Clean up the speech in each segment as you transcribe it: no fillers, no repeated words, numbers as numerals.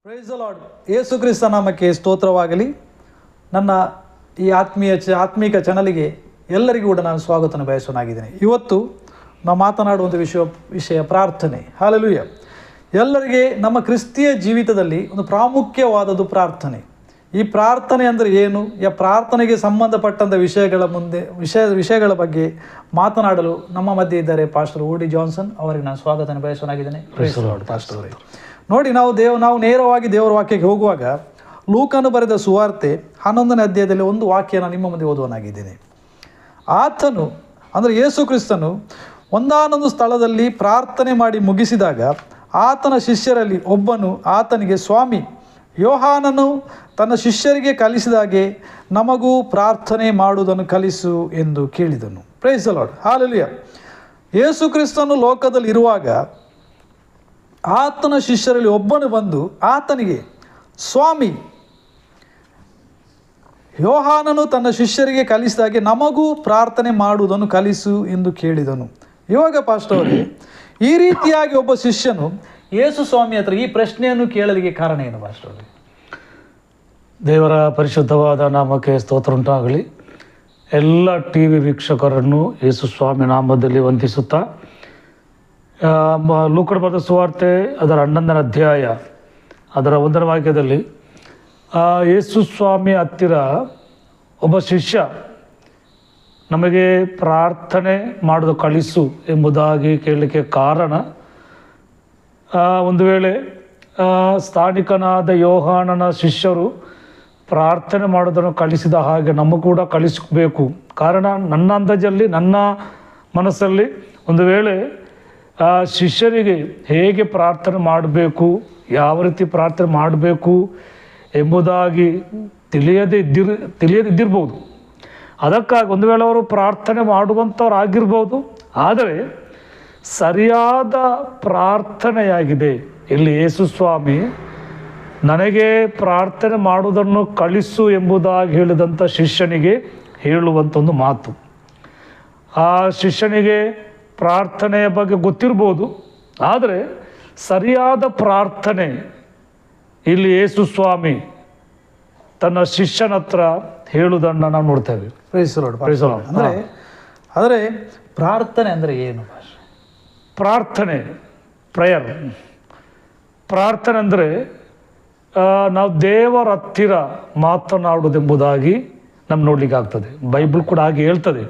Praise the lord. Yesu Krista ನಾಮಕ್ಕೆ ಸ್ತೋತ್ರವಾಗಲಿ. ನನ್ನ ಈ ಆತ್ಮೀಕ ಚಾನಲಿಗೆ ಎಲ್ಲರಿಗೂ ಕೂಡ ನಾನು ಸ್ವಾಗತನ ಬಯಸೋನಾಗಿದ್ದೇನೆ. ಇವತ್ತು ನಾವು ಮಾತನಾಡುವಂಥ ವಿಷಯ ಪ್ರಾರ್ಥನೆ. ಹಲ್ಲೆಲೂಯಾ. ಎಲ್ಲರಿಗೆ ನಮ್ಮ ಕ್ರಿಸ್ತಿಯ ಜೀವಿತದಲ್ಲಿ ಒಂದು ಪ್ರಾಮುಖ್ಯವಾದದ್ದು ಪ್ರಾರ್ಥನೆ. ಈ ಪ್ರಾರ್ಥನೆ ಅಂದರೆ ಏನು, ಪ್ರಾರ್ಥನೆಗೆ ಸಂಬಂಧಪಟ್ಟಂಥ ವಿಷಯಗಳ ಬಗ್ಗೆ ಮಾತನಾಡಲು ನಮ್ಮ ಮಧ್ಯೆ ಇದ್ದಾರೆ ಪಾಸ್ಟರ್ ಓಡಿ ಜಾನ್ಸನ್. ಅವರಿಗೆ ನಾನು ಸ್ವಾಗತನ ಬಯಸೋನಾಗಿದ್ದೇನೆ. ಪಾಸ್ಟರ್ ಅವರೇ, ನೋಡಿ, ನಾವು ನೇರವಾಗಿ ದೇವರ ವಾಕ್ಯಕ್ಕೆ ಹೋಗುವಾಗ ಲೂಕನು ಬರೆದ ಸುವಾರ್ತೆ 11ನೇ ಅಧ್ಯಾಯದಲ್ಲಿ ಒಂದು ವಾಕ್ಯನ ನಿಮ್ಮ ಮುಂದೆ ಓದುವನಾಗಿದ್ದೇನೆ. ಆತನು ಅಂದರೆ ಯೇಸು ಕ್ರಿಸ್ತನು ಒಂದಾನೊಂದು ಸ್ಥಳದಲ್ಲಿ ಪ್ರಾರ್ಥನೆ ಮಾಡಿ ಮುಗಿಸಿದಾಗ ಆತನ ಶಿಷ್ಯರಲ್ಲಿ ಒಬ್ಬನು ಆತನಿಗೆ, ಸ್ವಾಮಿ, ಯೋಹಾನನು ತನ್ನ ಶಿಷ್ಯರಿಗೆ ಕಲಿಸಿದಾಗೆ ನಮಗೂ ಪ್ರಾರ್ಥನೆ ಮಾಡುವುದನ್ನು ಕಲಿಸು ಎಂದು ಕೇಳಿದನು. Praise the lord. ಹಲ್ಲೆಲೂಯಾ. ಯೇಸು ಕ್ರಿಸ್ತನು ಲೋಕದಲ್ಲಿ ಇರುವಾಗ ಆತನ ಶಿಷ್ಯರಲ್ಲಿ ಒಬ್ಬನು ಬಂದು ಆತನಿಗೆ, ಸ್ವಾಮಿ, ಯೋಹಾನನು ತನ್ನ ಶಿಷ್ಯರಿಗೆ ಕಲಿಸಿದಾಗೆ ನಮಗೂ ಪ್ರಾರ್ಥನೆ ಮಾಡುವುದನ್ನು ಕಲಿಸು ಎಂದು ಕೇಳಿದನು. ಇವಾಗ ಪಾಸ್ಟರ್ ಅವರೇ, ಈ ರೀತಿಯಾಗಿ ಒಬ್ಬ ಶಿಷ್ಯನು ಯೇಸು ಸ್ವಾಮಿ ಹತ್ರ ಈ ಪ್ರಶ್ನೆಯನ್ನು ಕೇಳಲಿಕ್ಕೆ ಕಾರಣ ಏನು ಪಾಸ್ಟರ್ ಅವರೇ? ದೇವರ ಪರಿಶುದ್ಧವಾದ ನಾಮಕ್ಕೆ ಸ್ತೋತ್ರ ಉಂಟಾಗಲಿ. ಎಲ್ಲ ಟಿ ವಿ ವೀಕ್ಷಕರನ್ನು ಯೇಸು ಸ್ವಾಮಿ ನಾಮದಲ್ಲಿ ವಂದಿಸುತ್ತಾ, ಲೂಕನ ಬರೆದ ಸುವಾರ್ತೆ ಅದರ 11ನೇ ಅಧ್ಯಾಯ ಅದರ 1ನೇ ವಾಕ್ಯದಲ್ಲಿ ಯೇಸು ಸ್ವಾಮಿ ಹತ್ತಿರ ಒಬ್ಬ ಶಿಷ್ಯ ನಮಗೆ ಪ್ರಾರ್ಥನೆ ಮಾಡೋದು ಕಲಿಸು ಎಂಬುದಾಗಿ ಕೇಳಲಿಕ್ಕೆ ಕಾರಣ, ಒಂದು ವೇಳೆ ಸ್ಥಾನಿಕನಾದ ಯೋಹಾನನ ಶಿಷ್ಯರು ಪ್ರಾರ್ಥನೆ ಮಾಡೋದನ್ನು ಕಲಿಸಿದ ಹಾಗೆ ನಮಗೂ ಕೂಡ ಕಲಿಸಬೇಕು. ಕಾರಣ, ನನ್ನ ಅಂದಾಜಲ್ಲಿ, ನನ್ನ ಮನಸ್ಸಲ್ಲಿ ಒಂದು ವೇಳೆ ಶಿಷ್ಯರಿಗೆ ಹೇಗೆ ಪ್ರಾರ್ಥನೆ ಮಾಡಬೇಕು, ಯಾವ ರೀತಿ ಪ್ರಾರ್ಥನೆ ಮಾಡಬೇಕು ಎಂಬುದಾಗಿ ತಿಳಿಯದಿದ್ದಿರ್ಬೋದು. ಅದಕ್ಕಾಗಿ ಒಂದು ವೇಳೆ ಅವರು ಪ್ರಾರ್ಥನೆ ಮಾಡುವಂಥವ್ರು ಆಗಿರ್ಬೋದು. ಆದರೆ ಸರಿಯಾದ ಪ್ರಾರ್ಥನೆಯಾಗಿದೆ ಇಲ್ಲಿ ಯೇಸು ಸ್ವಾಮಿ ನನಗೆ ಪ್ರಾರ್ಥನೆ ಮಾಡುವುದನ್ನು ಕಲಿಸು ಎಂಬುದಾಗಿ ಹೇಳಿದಂಥ ಶಿಷ್ಯನಿಗೆ ಹೇಳುವಂಥ ಒಂದು ಮಾತು. ಆ ಶಿಷ್ಯನಿಗೆ ಪ್ರಾರ್ಥನೆಯ ಬಗ್ಗೆ ಗೊತ್ತಿರ್ಬೋದು, ಆದರೆ ಸರಿಯಾದ ಪ್ರಾರ್ಥನೆ ಇಲ್ಲಿ ಯೇಸು ಸ್ವಾಮಿ ತನ್ನ ಶಿಷ್ಯನ ಹತ್ರ ಹೇಳುವುದನ್ನು ನಾವು ನೋಡ್ತೇವೆ. ಅಂದರೆ ಪ್ರಾರ್ಥನೆ ಅಂದರೆ ಏನು? ಪ್ರಾರ್ಥನೆ, ಪ್ರೇಯರ್, ಪ್ರಾರ್ಥನೆ ಅಂದರೆ ನಾವು ದೇವರ ಹತ್ತಿರ ಮಾತನಾಡುವುದೆಂಬುದಾಗಿ ನಮ್ಮ ನೋಡ್ಲಿಕ್ಕೆ ಆಗ್ತದೆ. ಬೈಬಲ್ ಕೂಡ ಹಾಗೆ ಹೇಳ್ತದೆ.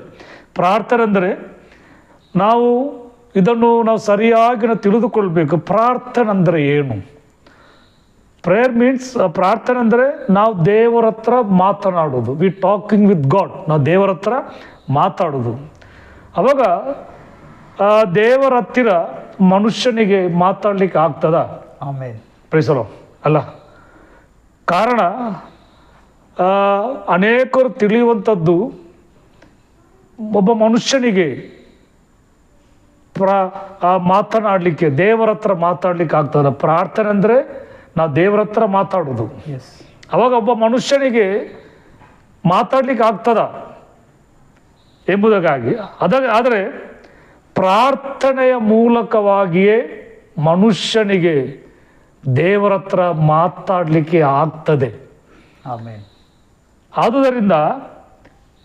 ಪ್ರಾರ್ಥನೆ ಅಂದರೆ ಇದನ್ನು ನಾವು ಸರಿಯಾಗಿ ತಿಳಿದುಕೊಳ್ಬೇಕು. ಪ್ರಾರ್ಥನೆ ಅಂದರೆ ಏನು? ಪ್ರೇಯರ್ ಮೀನ್ಸ್, ಪ್ರಾರ್ಥನೆ ಅಂದರೆ ನಾವು ದೇವರ ಹತ್ರ ಮಾತನಾಡೋದು. We talking with God. ನಾವು ದೇವರ ಹತ್ರ ಮಾತಾಡೋದು. ಅವಾಗ ದೇವರ ಹತ್ತಿರ ಮನುಷ್ಯನಿಗೆ ಮಾತಾಡಲಿಕ್ಕೆ ಆಗ್ತದ? ಆಮೇಲೆ ಪ್ರೈಸಲೋ ಅಲ್ಲ. ಕಾರಣ, ಅನೇಕರು ತಿಳಿಯುವಂಥದ್ದು, ಒಬ್ಬ ಮನುಷ್ಯನಿಗೆ ಮಾತನಾಡಲಿಕ್ಕೆ, ದೇವರ ಹತ್ರ ಮಾತಾಡ್ಲಿಕ್ಕೆ ಆಗ್ತದ. ಪ್ರಾರ್ಥನೆ ಅಂದರೆ ನಾವು ದೇವರ ಹತ್ರ ಮಾತಾಡೋದು. ಅವಾಗ ಒಬ್ಬ ಮನುಷ್ಯನಿಗೆ ಮಾತಾಡ್ಲಿಕ್ಕೆ ಆಗ್ತದ ಎಂಬುದಾಗಿ. ಆದರೆ ಪ್ರಾರ್ಥನೆಯ ಮೂಲಕವಾಗಿಯೇ ಮನುಷ್ಯನಿಗೆ ದೇವರ ಹತ್ರ ಮಾತಾಡಲಿಕ್ಕೆ ಆಗ್ತದೆ. ಆದುದರಿಂದ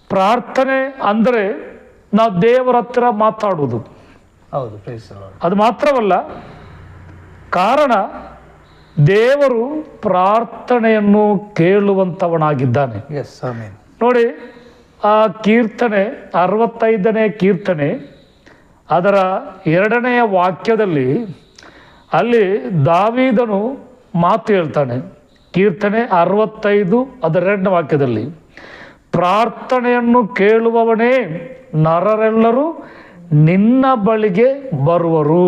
ಪ್ರಾರ್ಥನೆ ಅಂದರೆ ನಾವು ದೇವರ ಹತ್ರ ಮಾತಾಡುವುದು. ಹೌದು, ಅದು ಮಾತ್ರವಲ್ಲ, ಕಾರಣ ದೇವರು ಪ್ರಾರ್ಥನೆಯನ್ನು ಕೇಳುವಂಥವನಾಗಿದ್ದಾನೆ. ನೋಡಿ, ಆ ಕೀರ್ತನೆ 65ನೇ ಕೀರ್ತನೆ ಅದರ 2ನೇ ವಾಕ್ಯದಲ್ಲಿ ಅಲ್ಲಿ ದಾವೀದನು ಮಾತು ಹೇಳ್ತಾನೆ. ಕೀರ್ತನೆ 65 ಅದರ 2ನೇ ವಾಕ್ಯದಲ್ಲಿ, ಪ್ರಾರ್ಥನೆಯನ್ನು ಕೇಳುವವನೇ, ನರರೆಲ್ಲರೂ ನಿನ್ನ ಬಳಿಗೆ ಬರುವರು.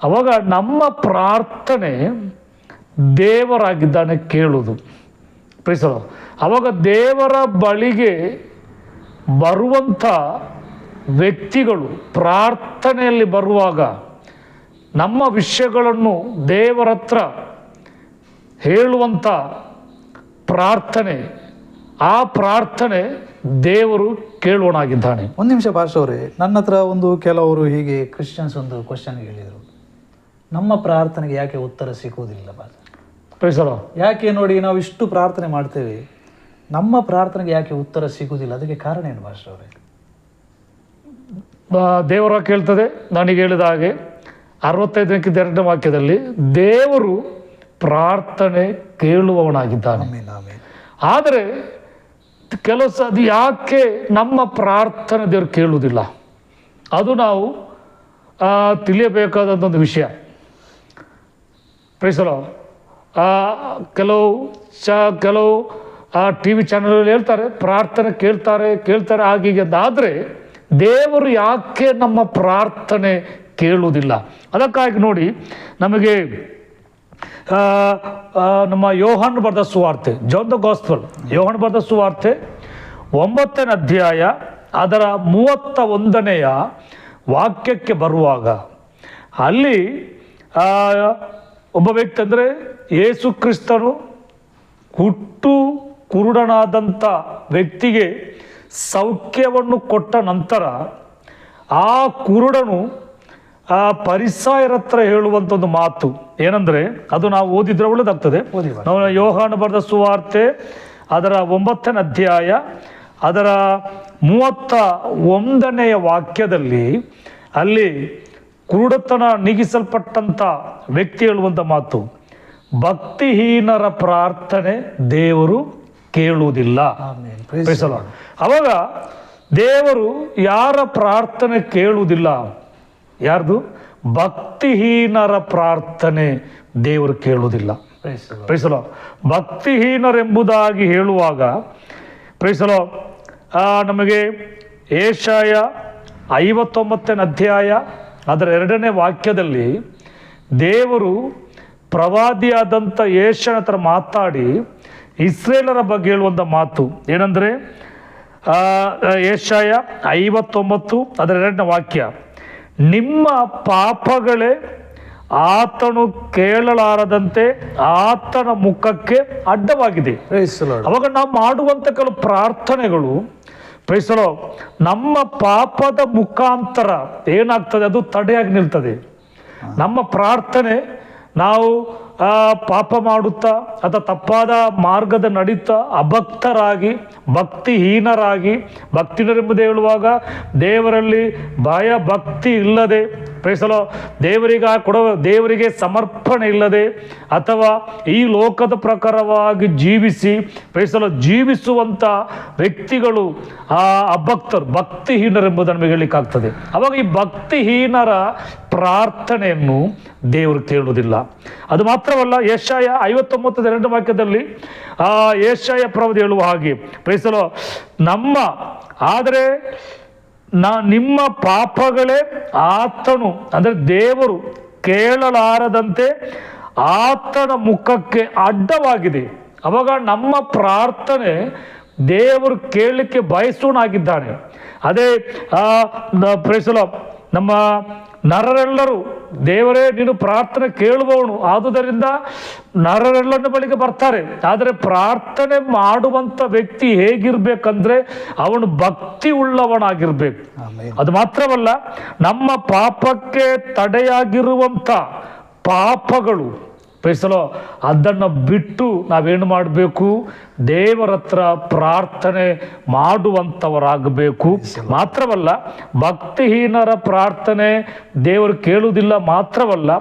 ಅವಾಗ ನಮ್ಮ ಪ್ರಾರ್ಥನೆ ದೇವರಾಗಿದ್ದಾನೆ ಕೇಳುವುದು. ಪ್ರೀಸಲು ಅವಾಗ ದೇವರ ಬಳಿಗೆ ಬರುವಂಥ ವ್ಯಕ್ತಿಗಳು ಪ್ರಾರ್ಥನೆಯಲ್ಲಿ ಬರುವಾಗ ನಮ್ಮ ವಿಷಯಗಳನ್ನು ದೇವರ ಹತ್ರ ಹೇಳುವಂಥ ಪ್ರಾರ್ಥನೆ, ಆ ಪ್ರಾರ್ಥನೆ ದೇವರು ಕೇಳುವನಾಗಿದ್ದಾನೆ. ಒಂದು ನಿಮಿಷ ಪಾಸ್ಟರ್ ಅವರೇ, ನನ್ನ ಹತ್ರ ಕೆಲವರು ಹೀಗೆ ಕ್ರಿಶ್ಚಿಯನ್ಸ್ ಒಂದು ಕ್ವಶನ್ ಹೇಳಿದರು, ನಮ್ಮ ಪ್ರಾರ್ಥನೆಗೆ ಯಾಕೆ ಉತ್ತರ ಸಿಗುವುದಿಲ್ಲ? ಪ್ರೈಸಲೋ. ಯಾಕೆ ನೋಡಿ ನಾವು ಇಷ್ಟು ಪ್ರಾರ್ಥನೆ ಮಾಡ್ತೇವೆ, ನಮ್ಮ ಪ್ರಾರ್ಥನೆಗೆ ಯಾಕೆ ಉತ್ತರ ಸಿಗುವುದಿಲ್ಲ? ಅದಕ್ಕೆ ಕಾರಣ ಏನು ಮಾಸ್ಟರ್ ಅವರೇ? ದೇವರ ಕೇಳ್ತದೆ, ನನಗೆ ಹೇಳಿದ ಹಾಗೆ 65ನೇ ವಾಕ್ಯದಲ್ಲಿ ದೇವರು ಪ್ರಾರ್ಥನೆ ಕೇಳುವವನಾಗಿದ್ದಾನೆ. ಆದರೆ ಕೆಲವು ಅದು ಯಾಕೆ ನಮ್ಮ ಪ್ರಾರ್ಥನೆ ದೇವರು ಕೇಳುವುದಿಲ್ಲ, ಅದು ನಾವು ತಿಳಿಯಬೇಕಾದಂಥ ಒಂದು ವಿಷಯ. ಪ್ರೈಸಲೋ. ಕೆಲವು ಟಿ ವಿ ಚಾನಲ್ಗಳು ಹೇಳ್ತಾರೆ ಪ್ರಾರ್ಥನೆ ಕೇಳ್ತಾರೆ ಆಗೀಗೆ ಅಂತ. ಆದರೆ ದೇವರು ಯಾಕೆ ನಮ್ಮ ಪ್ರಾರ್ಥನೆ ಕೇಳುವುದಿಲ್ಲ? ಅದಕ್ಕಾಗಿ ನೋಡಿ, ನಮಗೆ ನಮ್ಮ ಯೋಹಾನ್ ಬರೆದ ಸುವಾರ್ತೆ, ಜಾನ್ ದ ಗಾಸ್ಪಲ್, ಯೋಹಾನ್ ಬರೆದ ಸುವಾರ್ತೆ 9ನೇ ಅಧ್ಯಾಯ ಅದರ 31ನೇ ವಾಕ್ಯಕ್ಕೆ ಬರುವಾಗ ಅಲ್ಲಿ ಒಬ್ಬ ವ್ಯಕ್ತಿ, ಅಂದರೆ ಯೇಸು ಕ್ರಿಸ್ತನು ಹುಟ್ಟು ಕುರುಡನಾದಂಥ ವ್ಯಕ್ತಿಗೆ ಸೌಖ್ಯವನ್ನು ಕೊಟ್ಟ ನಂತರ ಆ ಕುರುಡನು ಆ ಪರಿಸಾಯರ ಹತ್ರ ಹೇಳುವಂಥ ಒಂದು ಮಾತು ಏನಂದರೆ, ಅದು ನಾವು ಓದಿದ್ರೆ ಒಳ್ಳೆದಾಗ್ತದೆ. ನಾವು ಯೋಹಾನ ಬರೆದ ಸುವಾರ್ತೆ ಅದರ 9ನೇ ಅಧ್ಯಾಯ ಅದರ 31ನೇ ವಾಕ್ಯದಲ್ಲಿ ಅಲ್ಲಿ ಕುರುಡತನ ನೀಗಿಸಲ್ಪಟ್ಟಂಥ ವ್ಯಕ್ತಿ ಹೇಳುವಂಥ ಮಾತು, ಭಕ್ತಿಹೀನರ ಪ್ರಾರ್ಥನೆ ದೇವರು ಕೇಳುವುದಿಲ್ಲ. ಅವಾಗ ದೇವರು ಯಾರ ಪ್ರಾರ್ಥನೆ ಕೇಳುವುದಿಲ್ಲ? ಯಾರ್ದು? ಭಕ್ತಿಹೀನರ ಪ್ರಾರ್ಥನೆ ದೇವರು ಕೇಳುವುದಿಲ್ಲ. ಪ್ರೈಸಲೋ. ಭಕ್ತಿಹೀನರೆಂಬುದಾಗಿ ಹೇಳುವಾಗ ಪ್ರೈಸಲೋ, ನಮಗೆ ಯೆಶಾಯ 59ನೇ ಅಧ್ಯಾಯ ಅದರ 2ನೇ ವಾಕ್ಯದಲ್ಲಿ ದೇವರು ಪ್ರವಾದಿಯಾದಂಥ ಯೆಶಾಯನ ಹತ್ರ ಮಾತಾಡಿ ಇಸ್ರೇಲರ ಬಗ್ಗೆ ಹೇಳುವಂಥ ಮಾತು ಏನಂದರೆ, ಯೆಶಾಯ 59 ಅದರ 2ನೇ ವಾಕ್ಯ, ನಿಮ್ಮ ಪಾಪಗಳೇ ಆತನು ಕೇಳಲಾರದಂತೆ ಆತನ ಮುಖಕ್ಕೆ ಅಡ್ಡವಾಗಿದೆ. ಅವಾಗ ನಾವು ಮಾಡುವಂಥ ಕೆಲವು ಪ್ರಾರ್ಥನೆಗಳು ಪ್ರೈಸಲೋ ನಮ್ಮ ಪಾಪದ ಮುಖಾಂತರ ಏನಾಗ್ತದೆ, ಅದು ತಡೆಯಾಗಿ ನಿಲ್ತದೆ. ನಮ್ಮ ಪ್ರಾರ್ಥನೆ ನಾವು ಪಾಪ ಮಾಡುತ್ತಾ ಅಥವಾ ತಪ್ಪಾದ ಮಾರ್ಗದ ನಡೀತಾ ಅಭಕ್ತರಾಗಿ ಭಕ್ತಿಹೀನರಾಗಿ, ಭಕ್ತಿಹೀನರೆಂಬುದೇ ಹೇಳುವಾಗ ದೇವರಲ್ಲಿ ಭಯ ಭಕ್ತಿ ಇಲ್ಲದೆ, ಪ್ರೈಸಲೋ ದೇವರಿಗೆ ಸಮರ್ಪಣೆ ಇಲ್ಲದೆ, ಅಥವಾ ಈ ಲೋಕದ ಪ್ರಕಾರವಾಗಿ ಪ್ರೈಸಲೋ ಜೀವಿಸುವಂಥ ವ್ಯಕ್ತಿಗಳು ಅಭಕ್ತರು, ಭಕ್ತಿಹೀನರೆಂಬುದು ನಮಗೆ ಹೇಳಲಿಕ್ಕಾಗ್ತದೆ. ಅವಾಗ ಈ ಭಕ್ತಿಹೀನರ ಪ್ರಾರ್ಥನೆಯನ್ನು ದೇವರು ಕೇಳುವುದಿಲ್ಲ. ಅದು ಮಾತ್ರವಲ್ಲ, ಯೆಶಾಯ 59 2ನೇ ವಾಕ್ಯದಲ್ಲಿ ಯೆಶಾಯ ಪ್ರವಾದಿ ಹೇಳುವ ಹಾಗೆ ಪ್ರೈಸಲೋ, ನಿಮ್ಮ ಪಾಪಗಳೇ ಆತನು, ಅಂದರೆ ದೇವರು ಕೇಳಲಾರದಂತೆ ಆತನ ಮುಖಕ್ಕೆ ಅಡ್ಡವಾಗಿದೆ. ಅವಾಗ ನಮ್ಮ ಪ್ರಾರ್ಥನೆ ದೇವರು ಕೇಳಲಿಕ್ಕೆ ಬಯಸೋನಾಗಿದ್ದಾನೆ. ಅದೇ ಪ್ರೈಸಲೋ, ನಮ್ಮ ನರರೆಲ್ಲರೂ ದೇವರೇ ನೀನು ಪ್ರಾರ್ಥನೆ ಕೇಳುವವನು, ಆದುದರಿಂದ ನರರೆಲ್ಲರ ಬಳಿಗೆ ಬರ್ತಾರೆ. ಆದರೆ ಪ್ರಾರ್ಥನೆ ಮಾಡುವಂಥ ವ್ಯಕ್ತಿ ಹೇಗಿರ್ಬೇಕಂದ್ರೆ ಅವನು ಭಕ್ತಿ ಉಳ್ಳವನಾಗಿರ್ಬೇಕು. ಅದು ಮಾತ್ರವಲ್ಲ, ನಮ್ಮ ಪಾಪಕ್ಕೆ ತಡೆಯಾಗಿರುವಂಥ ಪಾಪಗಳು ಪ್ರೈಸಲೋ ಅದನ್ನು ಬಿಟ್ಟು ನಾವೇನು ಮಾಡಬೇಕು? ದೇವರ ಹತ್ರ ಪ್ರಾರ್ಥನೆ ಮಾಡುವಂಥವರಾಗಬೇಕು. ಮಾತ್ರವಲ್ಲ, ಭಕ್ತಿಹೀನರ ಪ್ರಾರ್ಥನೆ ದೇವರು ಕೇಳುವುದಿಲ್ಲ. ಮಾತ್ರವಲ್ಲ,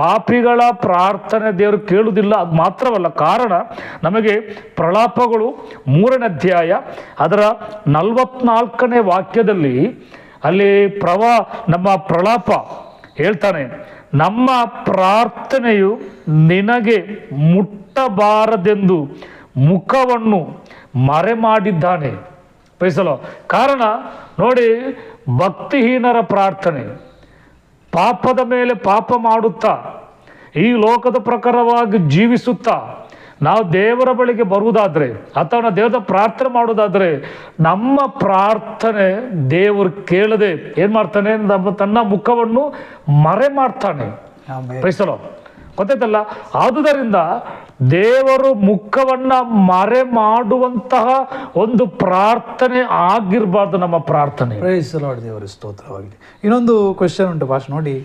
ಪಾಪಿಗಳ ಪ್ರಾರ್ಥನೆ ದೇವರು ಕೇಳುವುದಿಲ್ಲ. ಅದು ಮಾತ್ರವಲ್ಲ, ಕಾರಣ ನಮಗೆ ಪ್ರಲಾಪಗಳು 3ನೇ ಅಧ್ಯಾಯ ಅದರ 44ನೇ ವಾಕ್ಯದಲ್ಲಿ ಅಲ್ಲಿ ನಮ್ಮ ಪ್ರಲಾಪ ಹೇಳ್ತಾನೆ, ನಮ್ಮ ಪ್ರಾರ್ಥನೆಯು ನಿನಗೆ ಮುಟ್ಟಬಾರದೆಂದು ಮುಖವನ್ನು ಮರೆ ಮಾಡಿದ್ದಾನೆ. ಪ್ರೈಸಲೋ. ಕಾರಣ ನೋಡಿ, ಭಕ್ತಿಹೀನರ ಪ್ರಾರ್ಥನೆ, ಪಾಪದ ಮೇಲೆ ಪಾಪ ಮಾಡುತ್ತಾ ಈ ಲೋಕದ ಪ್ರಕಾರವಾಗಿ ಜೀವಿಸುತ್ತಾ ನಾವು ದೇವರ ಬಳಿಗೆ ಬರುವುದಾದರೆ ಅಥವಾ ದೇವರ ಪ್ರಾರ್ಥನೆ ಮಾಡುವುದಾದರೆ ನಮ್ಮ ಪ್ರಾರ್ಥನೆ ದೇವರು ಕೇಳದೆ ಏನು ಮಾಡ್ತಾನೆ? ತನ್ನ ಮುಖವನ್ನು ಮರೆ ಮಾಡ್ತಾನೆ. ಪ್ರೈಸಲೋ. ಗೊತ್ತಾಯ್ತಲ್ಲ? ಆದುದರಿಂದ ದೇವರು ಮುಖವನ್ನ ಮರೆ ಮಾಡುವಂತಹ ಒಂದು ಪ್ರಾರ್ಥನೆ ಆಗಿರಬಾರ್ದು ನಮ್ಮ ಪ್ರಾರ್ಥನೆ. ಪ್ರೈಸಲೋ. ದೇವರ ಸ್ತೋತ್ರವಾಗಲಿ. ಇನ್ನೊಂದು ಕ್ವೆಶ್ಚನ್ ಉಂಟು ಭಾಷೆ ನೋಡಿ,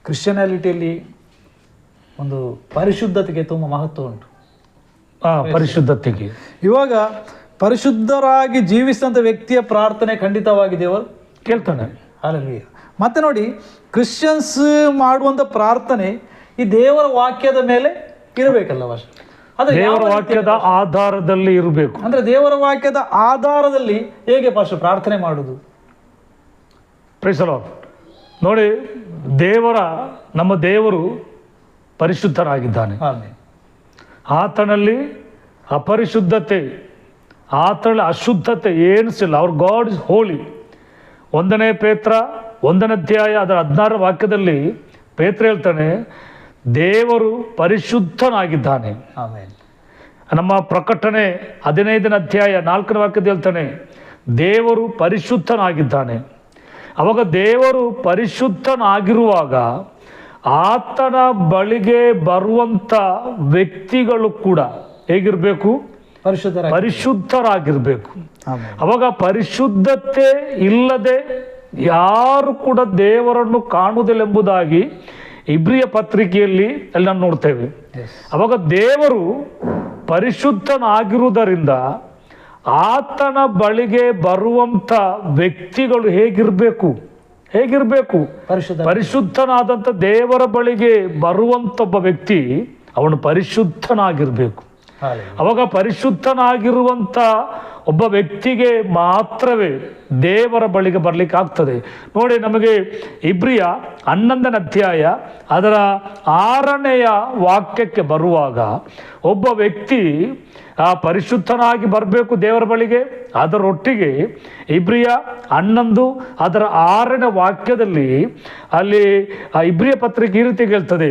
ಕ್ರಿಶ್ಚಿಯಾನಿಟಿಯಲ್ಲಿ ಒಂದು ಪರಿಶುದ್ಧತೆಗೆ ತುಂಬ ಮಹತ್ವ ಉಂಟು. ಪರಿಶುದ್ಧತೆಗೆ. ಇವಾಗ ಪರಿಶುದ್ಧರಾಗಿ ಜೀವಿಸಿದಂಥ ವ್ಯಕ್ತಿಯ ಪ್ರಾರ್ಥನೆ ಖಂಡಿತವಾಗಿ ದೇವರು ಕೇಳ್ತಾನೆ. ಹಾಲೆಲೂಯ. ಮತ್ತೆ ನೋಡಿ, ಕ್ರಿಶ್ಚಿಯನ್ಸ್ ಮಾಡುವಂಥ ಪ್ರಾರ್ಥನೆ ಈ ದೇವರ ವಾಕ್ಯದ ಮೇಲೆ ಇರಬೇಕಲ್ಲ ವಾಶ, ಅಂದ್ರೆ ದೇವರ ವಾಕ್ಯದ ಆಧಾರದಲ್ಲಿ ಇರಬೇಕು. ಅಂದ್ರೆ ದೇವರ ವಾಕ್ಯದ ಆಧಾರದಲ್ಲಿ ಹೇಗೆ ಪಾಸ್ಟರ್ ಪ್ರಾರ್ಥನೆ ಮಾಡುವುದು? Praise the lord. ನೋಡಿ, ನಮ್ಮ ದೇವರು ಪರಿಶುದ್ಧರಾಗಿದ್ದಾನೆ. ಆಮೆನ್. ಆತನಲ್ಲಿ ಅಪರಿಶುದ್ಧತೆ, ಆತನಲ್ಲಿ ಅಶುದ್ಧತೆ ಏನಿಸಿಲ್ಲ. ಅವ್ರ ಗಾಡ್ ಇಸ್ ಹೋಲಿ. 1 ಪೇತ್ರ 1 ಅಧ್ಯಾಯ ಅದರ 16 ವಾಕ್ಯದಲ್ಲಿ ಪೇತ್ರ ಹೇಳ್ತಾನೆ, ದೇವರು ಪರಿಶುದ್ಧನಾಗಿದ್ದಾನೆ. ಆಮೆನ್. ನಮ್ಮ ಪ್ರಕಟಣೆ 15 ಅಧ್ಯಾಯ 4 ವಾಕ್ಯದಲ್ಲಿ ಹೇಳ್ತಾನೆ, ದೇವರು ಪರಿಶುದ್ಧನಾಗಿದ್ದಾನೆ. ಅವಾಗ ದೇವರು ಪರಿಶುದ್ಧನಾಗಿರುವಾಗ ಆತನ ಬಳಿಗೆ ಬರುವಂಥ ವ್ಯಕ್ತಿಗಳು ಕೂಡ ಹೇಗಿರಬೇಕು? ಪರಿಶುದ್ಧರಾಗಿರ್ಬೇಕು. ಅವಾಗ ಪರಿಶುದ್ಧತೆ ಇಲ್ಲದೆ ಯಾರು ಕೂಡ ದೇವರನ್ನು ಕಾಣುವುದಿಲ್ಲೆಂಬುದಾಗಿ ಇಬ್ರಿಯ ಪತ್ರಿಕೆಯಲ್ಲಿ ಎಲ್ಲ ನಾವು ನೋಡ್ತೇವೆ. ಅವಾಗ ದೇವರು ಪರಿಶುದ್ಧನಾಗಿರುವುದರಿಂದ ಆತನ ಬಳಿಗೆ ಬರುವಂಥ ವ್ಯಕ್ತಿಗಳು ಹೇಗಿರಬೇಕು? ಪರಿಶುದ್ಧನಾದಂಥ ದೇವರ ಬಳಿಗೆ ಬರುವಂಥ ಒಬ್ಬ ವ್ಯಕ್ತಿ ಅವನು ಪರಿಶುದ್ಧನಾಗಿರ್ಬೇಕು. ಅವಾಗ ಪರಿಶುದ್ಧನಾಗಿರುವಂಥ ಒಬ್ಬ ವ್ಯಕ್ತಿಗೆ ಮಾತ್ರವೇ ದೇವರ ಬಳಿಗೆ ಬರಲಿಕ್ಕೆ ಆಗ್ತದೆ. ನೋಡಿ, ನಮಗೆ ಇಬ್ರಿಯ 11 ಅಧ್ಯಾಯ ಅದರ 6ನೇ ವಾಕ್ಯಕ್ಕೆ ಬರುವಾಗ ಒಬ್ಬ ವ್ಯಕ್ತಿ ಪರಿಶುದ್ಧನಾಗಿ ಬರಬೇಕು ದೇವರ ಬಳಿಗೆ. ಅದರೊಟ್ಟಿಗೆ ಇಬ್ರಿಯ 11 ಅದರ 6ನೇ ವಾಕ್ಯದಲ್ಲಿ ಅಲ್ಲಿ ಇಬ್ರಿಯ ಪತ್ರಿಕೆ ಈ ರೀತಿ ಹೇಳ್ತದೆ,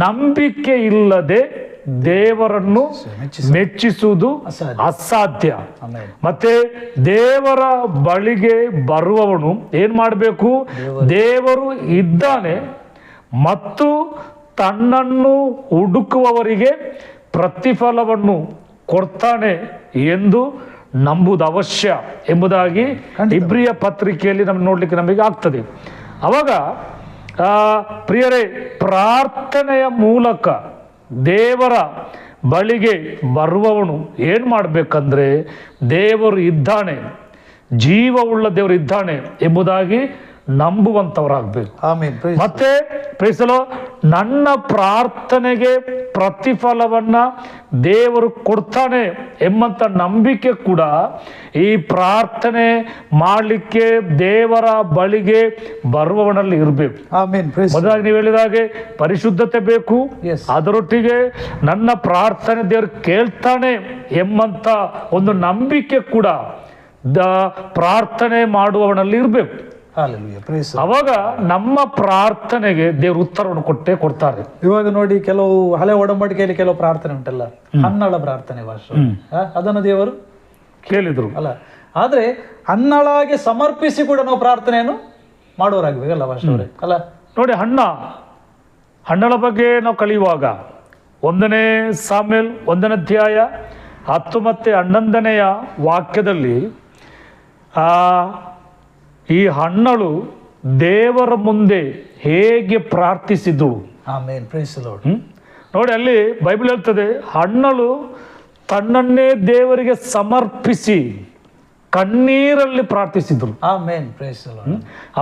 ನಂಬಿಕೆ ಇಲ್ಲದೆ ದೇವರನ್ನು ಮೆಚ್ಚಿಸುವುದು ಅಸಾಧ್ಯ. ಮತ್ತೆ ದೇವರ ಬಳಿಗೆ ಬರುವವನು ಏನ್ ಮಾಡಬೇಕು? ದೇವರು ಇದ್ದಾನೆ ಮತ್ತು ತನ್ನನ್ನು ಹುಡುಕುವವರಿಗೆ ಪ್ರತಿಫಲವನ್ನು ಕೊಡ್ತಾನೆ ಎಂದು ನಂಬುವುದು ಅವಶ್ಯ ಎಂಬುದಾಗಿ ಇಬ್ರಿಯ ಪತ್ರಿಕೆಯಲ್ಲಿ ನಮಗೆ ಆಗ್ತದೆ. ಅವಾಗ ಪ್ರಿಯರೇ, ಪ್ರಾರ್ಥನೆಯ ಮೂಲಕ ದೇವರ ಬಳಿಗೆ ಬರುವವನು ಏನು ಮಾಡಬೇಕಂದ್ರೆ, ದೇವರು ಇದ್ದಾನೆ, ಜೀವವುಳ್ಳ ದೇವರು ಇದ್ದಾನೆ ಎಂಬುದಾಗಿ ನಂಬುವಂಥವರಾಗಬೇಕು. ಮತ್ತೆ ಪ್ರೈಸಲೋ, ನನ್ನ ಪ್ರಾರ್ಥನೆಗೆ ಪ್ರತಿಫಲವನ್ನ ದೇವರು ಕೊಡ್ತಾನೆ ಎಂಬಂತ ನಂಬಿಕೆ ಕೂಡ ಈ ಪ್ರಾರ್ಥನೆ ಮಾಡಲಿಕ್ಕೆ ದೇವರ ಬಳಿಗೆ ಬರುವವನಲ್ಲಿ ಇರಬೇಕು. ಮೊದಲಾಗಿ ನೀವು ಹೇಳಿದಾಗೆ ಪರಿಶುದ್ಧತೆ ಬೇಕು, ಅದರೊಟ್ಟಿಗೆ ನನ್ನ ಪ್ರಾರ್ಥನೆ ದೇವರು ಕೇಳ್ತಾನೆ ಎಂಬಂತ ಒಂದು ನಂಬಿಕೆ ಕೂಡ ಪ್ರಾರ್ಥನೆ ಮಾಡುವವನಲ್ಲಿ ಇರಬೇಕು. ಅವಾಗ ನಮ್ಮ ಪ್ರಾರ್ಥನೆಗೆ ದೇವರು ಉತ್ತರವನ್ನು ಕೊಡ್ತಾರೆ. ಇವಾಗ ನೋಡಿ, ಕೆಲವು ಹಳೆ ಒಡಂಬಡಿಕೆಯಲ್ಲಿ ಕೆಲವು ಪ್ರಾರ್ಥನೆ ಉಂಟಲ್ಲ, ಹನ್ನಳ ಪ್ರಾರ್ಥನೆ ಭಾಷೆ, ಅದನ್ನು ದೇವರು ಕೇಳಿದ್ರು ಅಲ್ಲ. ಆದ್ರೆ ಹನ್ನಳಾಗಿ ಸಮರ್ಪಿಸಿ ಕೂಡ ನಾವು ಪ್ರಾರ್ಥನೆಯನ್ನು ಮಾಡೋರಾಗ್ಬೇಕಲ್ಲ ಭಾಷೆ ಅಲ್ಲ. ನೋಡಿ, ಹಣ್ಣಳ ಬಗ್ಗೆ ನಾವು ಕಲಿಯುವಾಗ 1 ಸಾಮ್ಯಲ್ 1 ಅಧ್ಯಾಯ 10 ಮತ್ತು 11ನೇ ವಾಕ್ಯದಲ್ಲಿ ಈ ಹಣ್ಣಳು ದೇವರ ಮುಂದೆ ಹೇಗೆ ಪ್ರಾರ್ಥಿಸಿದಳು. ನೋಡಿ, ಅಲ್ಲಿ ಬೈಬಲ್ ಹೇಳ್ತದೆ, ಹಣ್ಣಳು ತನ್ನನ್ನೇ ದೇವರಿಗೆ ಸಮರ್ಪಿಸಿ ಕಣ್ಣೀರಲ್ಲಿ ಪ್ರಾರ್ಥಿಸಿದಳು.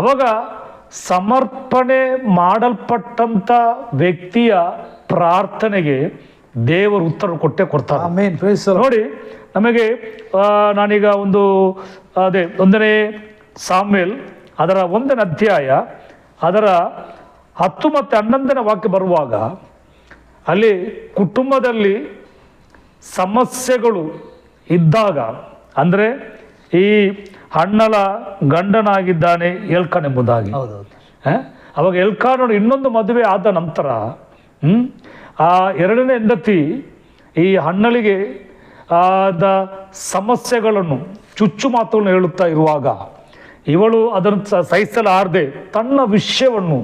ಅವಾಗ ಸಮರ್ಪಣೆ ಮಾಡಲ್ಪಟ್ಟಂತ ವ್ಯಕ್ತಿಯ ಪ್ರಾರ್ಥನೆಗೆ ದೇವರು ಉತ್ತರ ಕೊಡ್ತಾರೆ. ನೋಡಿ, ನಮಗೆ ನಾನೀಗ ಅದೇ 1 ಸಾಮ್ಯಲ್ ಅದರ 1 ಅಧ್ಯಾಯ ಅದರ 10 ಮತ್ತು 11ನೇ ವಾಕ್ಯ ಬರುವಾಗ ಅಲ್ಲಿ ಕುಟುಂಬದಲ್ಲಿ ಸಮಸ್ಯೆಗಳು ಇದ್ದಾಗ, ಅಂದರೆ ಈ ಹಣ್ಣಳ ಗಂಡನಾಗಿದ್ದಾನೆ ಎಲ್ಕಾನ್ ಎಂಬುದಾಗಿ. ಅವಾಗ ಎಲ್ಕಾನ್ ಇನ್ನೊಂದು ಮದುವೆ ಆದ ನಂತರ ಆ 2ನೇ ಹೆಂಡತಿ ಈ ಹಣ್ಣಳಿಗೆ ಸಮಸ್ಯೆಗಳನ್ನು ಚುಚ್ಚು ಮಾತುಗಳನ್ನು ಹೇಳುತ್ತಾ ಇರುವಾಗ ಇವಳು ಅದನ್ನು ಸಹಿಸಲಾರದೆ ತನ್ನ ವಿಷಯವನ್ನು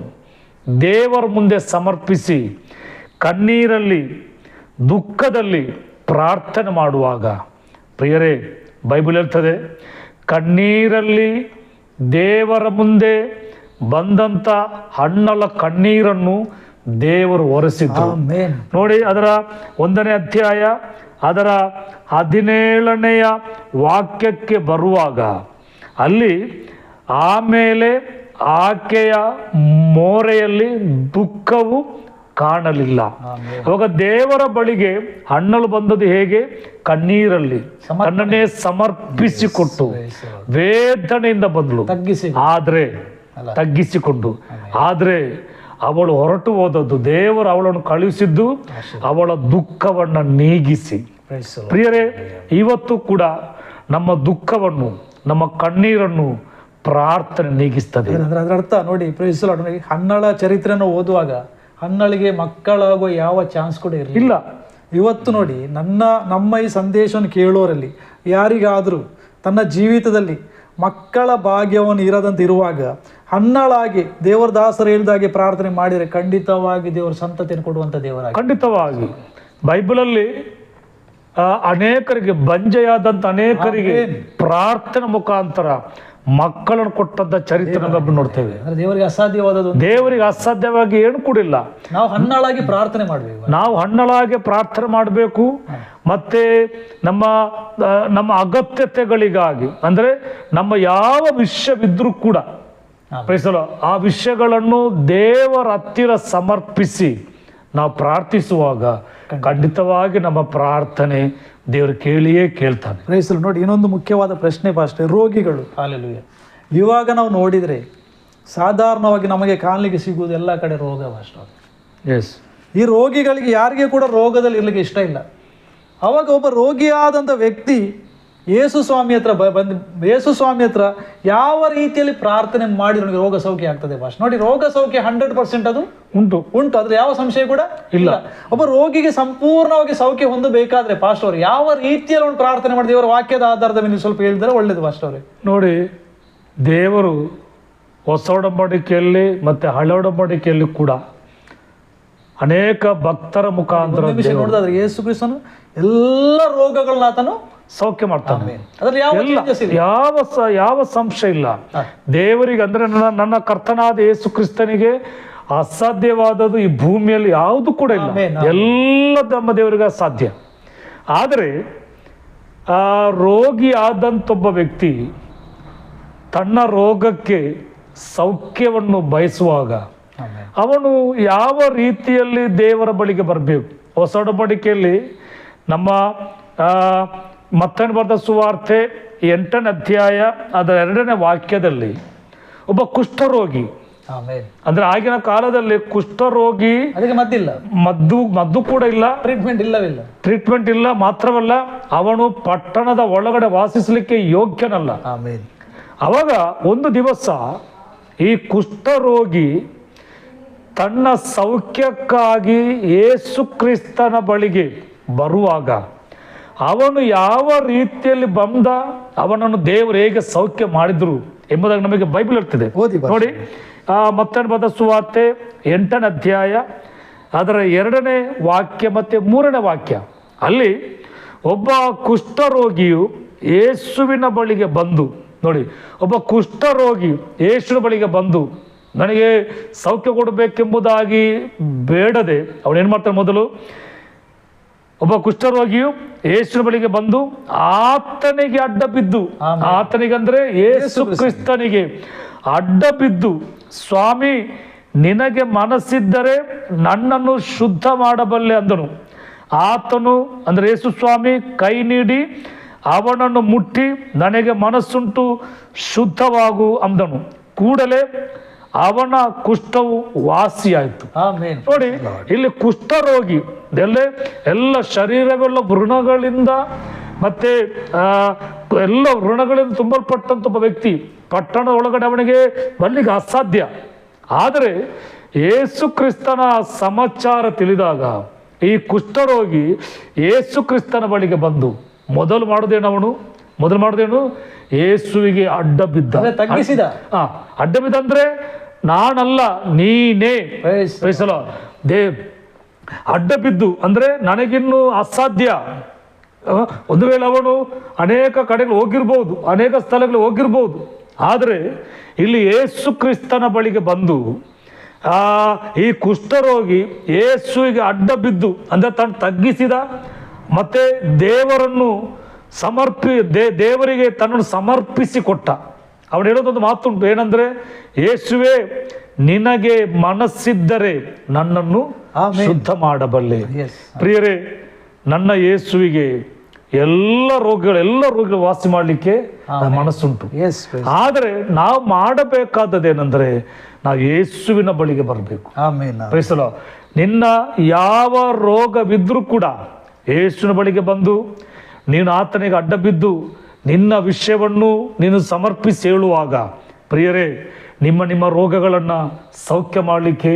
ದೇವರ ಮುಂದೆ ಸಮರ್ಪಿಸಿ ಕಣ್ಣೀರಲ್ಲಿ ದುಃಖದಲ್ಲಿ ಪ್ರಾರ್ಥನೆ ಮಾಡುವಾಗ, ಪ್ರಿಯರೇ, ಬೈಬಲ್ ಹೇಳ್ತದೆ, ಕಣ್ಣೀರಲ್ಲಿ ದೇವರ ಮುಂದೆ ಬಂದಂಥ ಹಣ್ಣಳ ಕಣ್ಣೀರನ್ನು ದೇವರು ಹೊರಸಿದ್ದು. ಆಮೆನ್. ನೋಡಿ, ಅದರ 1ನೇ ಅಧ್ಯಾಯ ಅದರ 17ನೆಯ ವಾಕ್ಯಕ್ಕೆ ಬರುವಾಗ ಅಲ್ಲಿ ಆಮೇಲೆ ಆಕೆಯ ಮೋರೆಯಲ್ಲಿ ದುಃಖವು ಕಾಣಲಿಲ್ಲ. ಆಮೆನ್. ಅವಾಗ ದೇವರ ಬಳಿಗೆ ಹಣ್ಣಲು ಬಂದದ್ದು ಹೇಗೆ? ಕಣ್ಣೀರಲ್ಲಿ ತನ್ನನ್ನೇ ಸಮರ್ಪಿಸಿಕೊಟ್ಟು ವೇದನೆಯಿಂದ ಬಂದಳು. ತಗ್ಗಿಸಿಕೊಂಡು ಆದ್ರೆ ಅವಳು ಹೊರಟು ಹೋದದ್ದು, ದೇವರು ಅವಳನ್ನು ಕಳುಹಿಸಿದ್ದು ಅವಳ ದುಃಖವನ್ನ ನೀಗಿಸಿ. ಪ್ರಿಯರೇ, ಇವತ್ತು ಕೂಡ ನಮ್ಮ ದುಃಖವನ್ನು, ನಮ್ಮ ಕಣ್ಣೀರನ್ನು ಪ್ರಾರ್ಥನೆ ನೀಗಿಸ್ತದೆ. ಅದರ ಅರ್ಥ ನೋಡಿ, ಹನ್ನಳ ಚರಿತ್ರೆಯನ್ನು ಓದುವಾಗ ಹನ್ನಳಿಗೆ ಮಕ್ಕಳಾಗುವ ಯಾವ ಚಾನ್ಸ್ ಕೂಡ ಇರಲಿಲ್ಲ. ಇವತ್ತು ನೋಡಿ, ನಮ್ಮ ಈ ಸಂದೇಶವನ್ನು ಕೇಳೋರಲ್ಲಿ ಯಾರಿಗಾದರೂ ತನ್ನ ಜೀವಿತದಲ್ಲಿ ಮಕ್ಕಳ ಭಾಗ್ಯವನ್ನು ಇರದಂತೆ ಇರುವಾಗ ಹನ್ನಳಾಗಿ ದೇವರ ದಾಸರು ಹೇಳಿದಾಗೆ ಪ್ರಾರ್ಥನೆ ಮಾಡಿದರೆ ಖಂಡಿತವಾಗಿ ದೇವರು ಸಂತತಿಯನ್ನು ಕೊಡುವಂಥ ದೇವರಾಗಿ. ಖಂಡಿತವಾಗಿ ಬೈಬಲಲ್ಲಿ ಅನೇಕರಿಗೆ, ಬಂಜೆಯಾದಂಥ ಅನೇಕರಿಗೆ ಪ್ರಾರ್ಥನೆ ಮುಖಾಂತರ ಮಕ್ಕಳನ್ನು ಕೊಟ್ಟಂತ ಚರಿತ್ರೆ ನೋಡ್ತೇವೆ. ದೇವರಿಗೆ ಅಸಾಧ್ಯವಾದದ್ದು, ದೇವರಿಗೆ ಅಸಾಧ್ಯವಾಗಿ ಏನು ಕೂಡಿಲ್ಲ. ನಾವು ಹಣ್ಣಳಾಗಿ ಪ್ರಾರ್ಥನೆ ಮಾಡಬೇಕು. ನಾವು ಹಣ್ಣಳಾಗಿ ಪ್ರಾರ್ಥನೆ ಮಾಡಬೇಕು. ಮತ್ತೆ ನಮ್ಮ ಅಗತ್ಯತೆಗಳಿಗಾಗಿ, ಅಂದ್ರೆ ನಮ್ಮ ಯಾವ ವಿಷಯವಿದ್ರೂ ಕೂಡ ಆ ವಿಷಯಗಳನ್ನು ದೇವರ ಹತ್ತಿರ ಸಮರ್ಪಿಸಿ ನಾವು ಪ್ರಾರ್ಥಿಸುವಾಗ ಖಂಡಿತವಾಗಿ ನಮ್ಮ ಪ್ರಾರ್ಥನೆ ದೇವರು ಕೇಳಿಯೇ ಕೇಳ್ತಾನೆ. ನೋಡಿ, ಇನ್ನೊಂದು ಮುಖ್ಯವಾದ ಪ್ರಶ್ನೆ ಪಾಸ್ಟೇ, ರೋಗಿಗಳು. ಹಾಲೆಲೂಯಾ. ಇವಾಗ ನಾವು ನೋಡಿದರೆ ಸಾಧಾರಣವಾಗಿ ನಮಗೆ ಕಾಣಲಿಕ್ಕೆ ಸಿಗುವುದು ಎಲ್ಲ ಕಡೆ ರೋಗ ಪಾಸ್ಟರ್. ಎಸ್. ಈ ರೋಗಿಗಳಿಗೆ ಯಾರಿಗೆ ಕೂಡ ರೋಗದಲ್ಲಿ ಇರಲಿಕ್ಕೆ ಇಷ್ಟ ಇಲ್ಲ. ಅವಾಗ ಒಬ್ಬ ರೋಗಿಯಾದಂಥ ವ್ಯಕ್ತಿ ಯೇಸು ಸ್ವಾಮಿ ಹತ್ರ ಯಾವ ರೀತಿಯಲ್ಲಿ ಪ್ರಾರ್ಥನೆ ಮಾಡಿ ನನಗೆ ರೋಗ ಸೌಖ್ಯ ಆಗ್ತದೆ ಪಾಸ್ಟರ್. ನೋಡಿ, ರೋಗ ಸೌಖ್ಯ 100% ಅದು ಉಂಟು, ಅದ್ರ ಯಾವ ಸಂಶಯ ಕೂಡ ಇಲ್ಲ. ಒಬ್ಬ ರೋಗಿಗೆ ಸಂಪೂರ್ಣವಾಗಿ ಸೌಖ್ಯ ಹೊಂದಬೇಕಾದ್ರೆ ಪಾಸ್ಟರ್ ಅವರು ಯಾವ ರೀತಿಯಲ್ಲಿ ಒಂದು ಪ್ರಾರ್ಥನೆ ಮಾಡಿ ದೇವರ ವಾಕ್ಯದ ಆಧಾರದ ಮೇಲೆ ಸ್ವಲ್ಪ ಹೇಳಿದರೆ ಒಳ್ಳೇದು ಪಾಸ್ಟರ್ ಅವರೇ. ನೋಡಿ, ದೇವರು ಹೊಸ ಒಡಂಬಡಿಕೆಯಲ್ಲಿ ಮತ್ತೆ ಹಳೆ ಒಡಂಬಡಿಕೆಯಲ್ಲಿ ಕೂಡ ಅನೇಕ ಭಕ್ತರ ಮುಖಾಂತರ ನೋಡಿದ್ರೆ ಯೇಸು ಕ್ರಿಸ್ತನು ಎಲ್ಲ ರೋಗಗಳನ್ನ ಆತನು ಸೌಖ್ಯ ಮಾಡ್ತಾನೆ. ಯಾವ ಸಂಶಯ ಇಲ್ಲ. ದೇವರಿಗೆ, ಅಂದ್ರೆ ನನ್ನ ಕರ್ತನಾದ ಯೇಸು ಕ್ರಿಸ್ತನಿಗೆ ಅಸಾಧ್ಯವಾದದ್ದು ಈ ಭೂಮಿಯಲ್ಲಿ ಯಾವುದು ಕೂಡ ಇಲ್ಲ. ಎಲ್ಲ ನಮ್ಮ ದೇವರಿಗೆ ಅಸಾಧ್ಯ. ಆದರೆ ಆ ರೋಗಿ ಆದಂತೊಬ್ಬ ವ್ಯಕ್ತಿ ತನ್ನ ರೋಗಕ್ಕೆ ಸೌಖ್ಯವನ್ನು ಬಯಸುವಾಗ ಅವನು ಯಾವ ರೀತಿಯಲ್ಲಿ ದೇವರ ಬಳಿಗೆ ಬರಬೇಕು? ಹೊಸ ಒಡಂಬಡಿಕೆಯಲ್ಲಿ ನಮ್ಮ ಮತ್ತೇನು ಬರೆದ ಸುವಾರ್ತೆ 8ನೇ ಅಧ್ಯಾಯ ಅದರ 2ನೇ ವಾಕ್ಯದಲ್ಲಿ ಒಬ್ಬ ಕುಷ್ಠರೋಗಿ, ಅಂದ್ರೆ ಆಗಿನ ಕಾಲದಲ್ಲಿ ಕುಷ್ಠರೋಗಿ ಅದಕ್ಕೆ ಮದ್ದು ಕೂಡ ಇಲ್ಲ, ಟ್ರೀಟ್ಮೆಂಟ್ ಇಲ್ಲ. ಮಾತ್ರವಲ್ಲ, ಅವನು ಪಟ್ಟಣದ ಒಳಗಡೆ ವಾಸಿಸಲಿಕ್ಕೆ ಯೋಗ್ಯನಲ್ಲ. ಅವಾಗ ಒಂದು ದಿವಸ ಈ ಕುಷ್ಠರೋಗಿ ತನ್ನ ಸೌಖ್ಯಕ್ಕಾಗಿ ಯೇಸು ಕ್ರಿಸ್ತನ ಬಳಿಗೆ ಬರುವಾಗ ಅವನು ಯಾವ ರೀತಿಯಲ್ಲಿ ಬಂದ, ಅವನನ್ನು ದೇವರು ಹೇಗೆ ಸೌಖ್ಯ ಮಾಡಿದ್ರು ಎಂಬುದಾಗಿ ನಮಗೆ ಬೈಬಲ್ ಹೇಳ್ತಿದೆ. ನೋಡಿ, ಮತ್ತೇನು ಬರೆದ ಸುವಾರ್ತೆ 8ನೇ ಅಧ್ಯಾಯ ಅದರ 2ನೇ ವಾಕ್ಯ ಮತ್ತೆ 3ನೇ ವಾಕ್ಯ. ಅಲ್ಲಿ ಒಬ್ಬ ಕುಷ್ಠರೋಗಿಯು ಯೇಸುವಿನ ಬಳಿಗೆ ಬಂದು, ನೋಡಿ, ಒಬ್ಬ ಕುಷ್ಠರೋಗಿ ಯೇಸುವಿನ ಬಳಿಗೆ ಬಂದು ನನಗೆ ಸೌಖ್ಯ ಕೊಡಬೇಕೆಂಬುದಾಗಿ ಬೇಡದೆ ಅವನೇನು ಮಾಡ್ತಾನೆ? ಮೊದಲು ಒಬ್ಬ ಕುಷ್ಠರೋಗಿಯು ಯೇಸುವಿನ ಬಳಿಗೆ ಬಂದು ಆತನಿಗೆ ಅಡ್ಡ ಬಿದ್ದು, ಆತನಿಗೆ ಅಂದ್ರೆ ಯೇಸು ಕ್ರಿಸ್ತನಿಗೆ ಅಡ್ಡ ಬಿದ್ದು, ಸ್ವಾಮಿ, ನಿನಗೆ ಮನಸ್ಸಿದ್ದರೆ ನನ್ನನ್ನು ಶುದ್ಧ ಮಾಡಬಲ್ಲೆ ಅಂದನು. ಆತನು ಅಂದ್ರೆ ಯೇಸು ಸ್ವಾಮಿ ಕೈ ನೀಡಿ ಅವನನ್ನು ಮುಟ್ಟಿ ನನಗೆ ಮನಸ್ಸುಂಟು, ಶುದ್ಧವಾಗು ಅಂದನು. ಕೂಡಲೇ ಅವನ ಕುಷ್ಠವು ವಾಸಿಯಾಯಿತು. ನೋಡಿ, ಇಲ್ಲಿ ಕುಷ್ಠರೋಗಿ ಎಲ್ಲ ಶರೀರವೆಲ್ಲ ವೃಣಗಳಿಂದ ಮತ್ತೆ ಎಲ್ಲ ವೃಣಗಳಿಂದ ತುಂಬಲ್ಪಟ್ಟಂತ ಒಬ್ಬ ವ್ಯಕ್ತಿ, ಪಟ್ಟಣದ ಒಳಗಡೆ ಅವನಿಗೆ ಬರ್ಲಿಕ್ಕೆ ಅಸಾಧ್ಯ. ಆದರೆ ಯೇಸು ಕ್ರಿಸ್ತನ ಸಮಾಚಾರ ತಿಳಿದಾಗ ಈ ಕುಷ್ಠರೋಗಿ ಯೇಸು ಕ್ರಿಸ್ತನ ಬಳಿಗೆ ಬಂದು ಮೊದಲು ಮಾಡೋದೇನು? ಯೇಸುವಿಗೆ ಅಡ್ಡ ಬಿದ್ದ. ಅಡ್ಡ ಬಿದ್ದ ಅಂದ್ರೆ ನಾನಲ್ಲ, ನೀನೇ. ಅಡ್ಡ ಬಿದ್ದು ಅಂದ್ರೆ ನನಗಿನ್ನು ಅಸಾಧ್ಯ. ಒಂದು ವೇಳೆ ಅವನು ಅನೇಕ ಕಡೆಗಳು ಹೋಗಿರ್ಬೋದು, ಅನೇಕ ಸ್ಥಳಗಳು ಹೋಗಿರ್ಬೋದು. ಆದರೆ ಇಲ್ಲಿ ಯೇಸು ಕ್ರಿಸ್ತನ ಬಳಿಗೆ ಬಂದು ಈ ಕುಷ್ಠರೋಗಿ ಯೇಸುವಿಗೆ ಅಡ್ಡ ಬಿದ್ದು ಅಂದರೆ ತನ್ನ ತಗ್ಗಿಸಿದ, ಮತ್ತೆ ದೇವರನ್ನು ದೇವರಿಗೆ ತನ್ನನ್ನು ಸಮರ್ಪಿಸಿ ಕೊಟ್ಟ. ಅವನು ಹೇಳೋದೊಂದು ಮಾತುಂಟು, ಏನಂದ್ರೆ ಯೇಸುವೆ ನಿನಗೆ ಮನಸ್ಸಿದ್ದರೆ ನನ್ನನ್ನು ಶುದ್ಧ ಮಾಡಬಲ್ಲೆ. ಪ್ರಿಯರೇ, ನನ್ನ ಯೇಸುವಿಗೆ ಎಲ್ಲ ರೋಗಿಗಳು ವಾಸಿ ಮಾಡಲಿಕ್ಕೆ ಮನಸ್ಸುಂಟು. ಆದರೆ ನಾವು ಮಾಡಬೇಕಾದದ್ದೇನೆಂದ್ರೆ ನಾವು ಯೇಸುವಿನ ಬಳಿಗೆ ಬರಬೇಕು. ನಿನ್ನ ಯಾವ ರೋಗವಿದ್ರೂ ಕೂಡ ಯೇಸುವಿನ ಬಳಿಗೆ ಬಂದು ನೀನು ಆತನಿಗೆ ಅಡ್ಡ ಬಿದ್ದು ನಿನ್ನ ವಿಷಯವನ್ನು ನೀನು ಸಮರ್ಪಿಸಿ ಹೇಳುವಾಗ, ಪ್ರಿಯರೇ, ನಿಮ್ಮ ರೋಗಗಳನ್ನು ಸೌಖ್ಯ ಮಾಡಲಿಕ್ಕೆ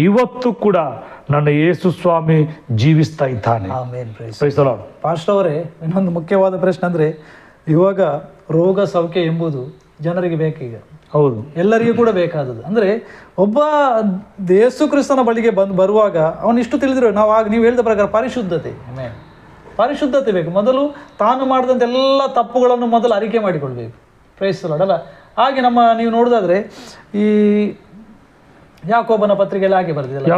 ಇವತ್ತು ಕೂಡ ನನ್ನ ಯೇಸು ಸ್ವಾಮಿ ಜೀವಿಸ್ತಾ ಇದ್ದಾನೆ. ಪಾಸ್ಟರ್ ಅವರೇ, ಇನ್ನೊಂದು ಮುಖ್ಯವಾದ ಪ್ರಶ್ನೆ ಅಂದ್ರೆ, ಇವಾಗ ರೋಗ ಸೌಖ್ಯ ಎಂಬುದು ಜನರಿಗೆ ಬೇಕೀಗ. ಹೌದು, ಎಲ್ಲರಿಗೂ ಕೂಡ ಬೇಕಾದದ್ದು. ಅಂದ್ರೆ ಒಬ್ಬ ಯೇಸು ಕ್ರಿಸ್ತನ ಬಳಿಗೆ ಬರುವಾಗ ಅವನಿಷ್ಟು ತಿಳಿದಿರೋ ನೀವು ಹೇಳಿದ ಪ್ರಕಾರ ಪರಿಶುದ್ಧತೆ ಬೇಕು. ಮೊದಲು ತಾನು ಮಾಡಿದಂಥ ಎಲ್ಲ ತಪ್ಪುಗಳನ್ನು ಮೊದಲು ಅರಿಕೆ ಮಾಡಿಕೊಳ್ಬೇಕು. ಪ್ರೈಸ್ ದಿ ಲಾರ್ಡ್ ಅಲ್ಲ. ಹಾಗೆ ನೀವು ನೋಡೋದಾದ್ರೆ ಈ ಯಾಕೋಬನ ಪತ್ರಿಕೆಯಲ್ಲಿ ಹಾಗೆ ಬರ್ತಿದೆ.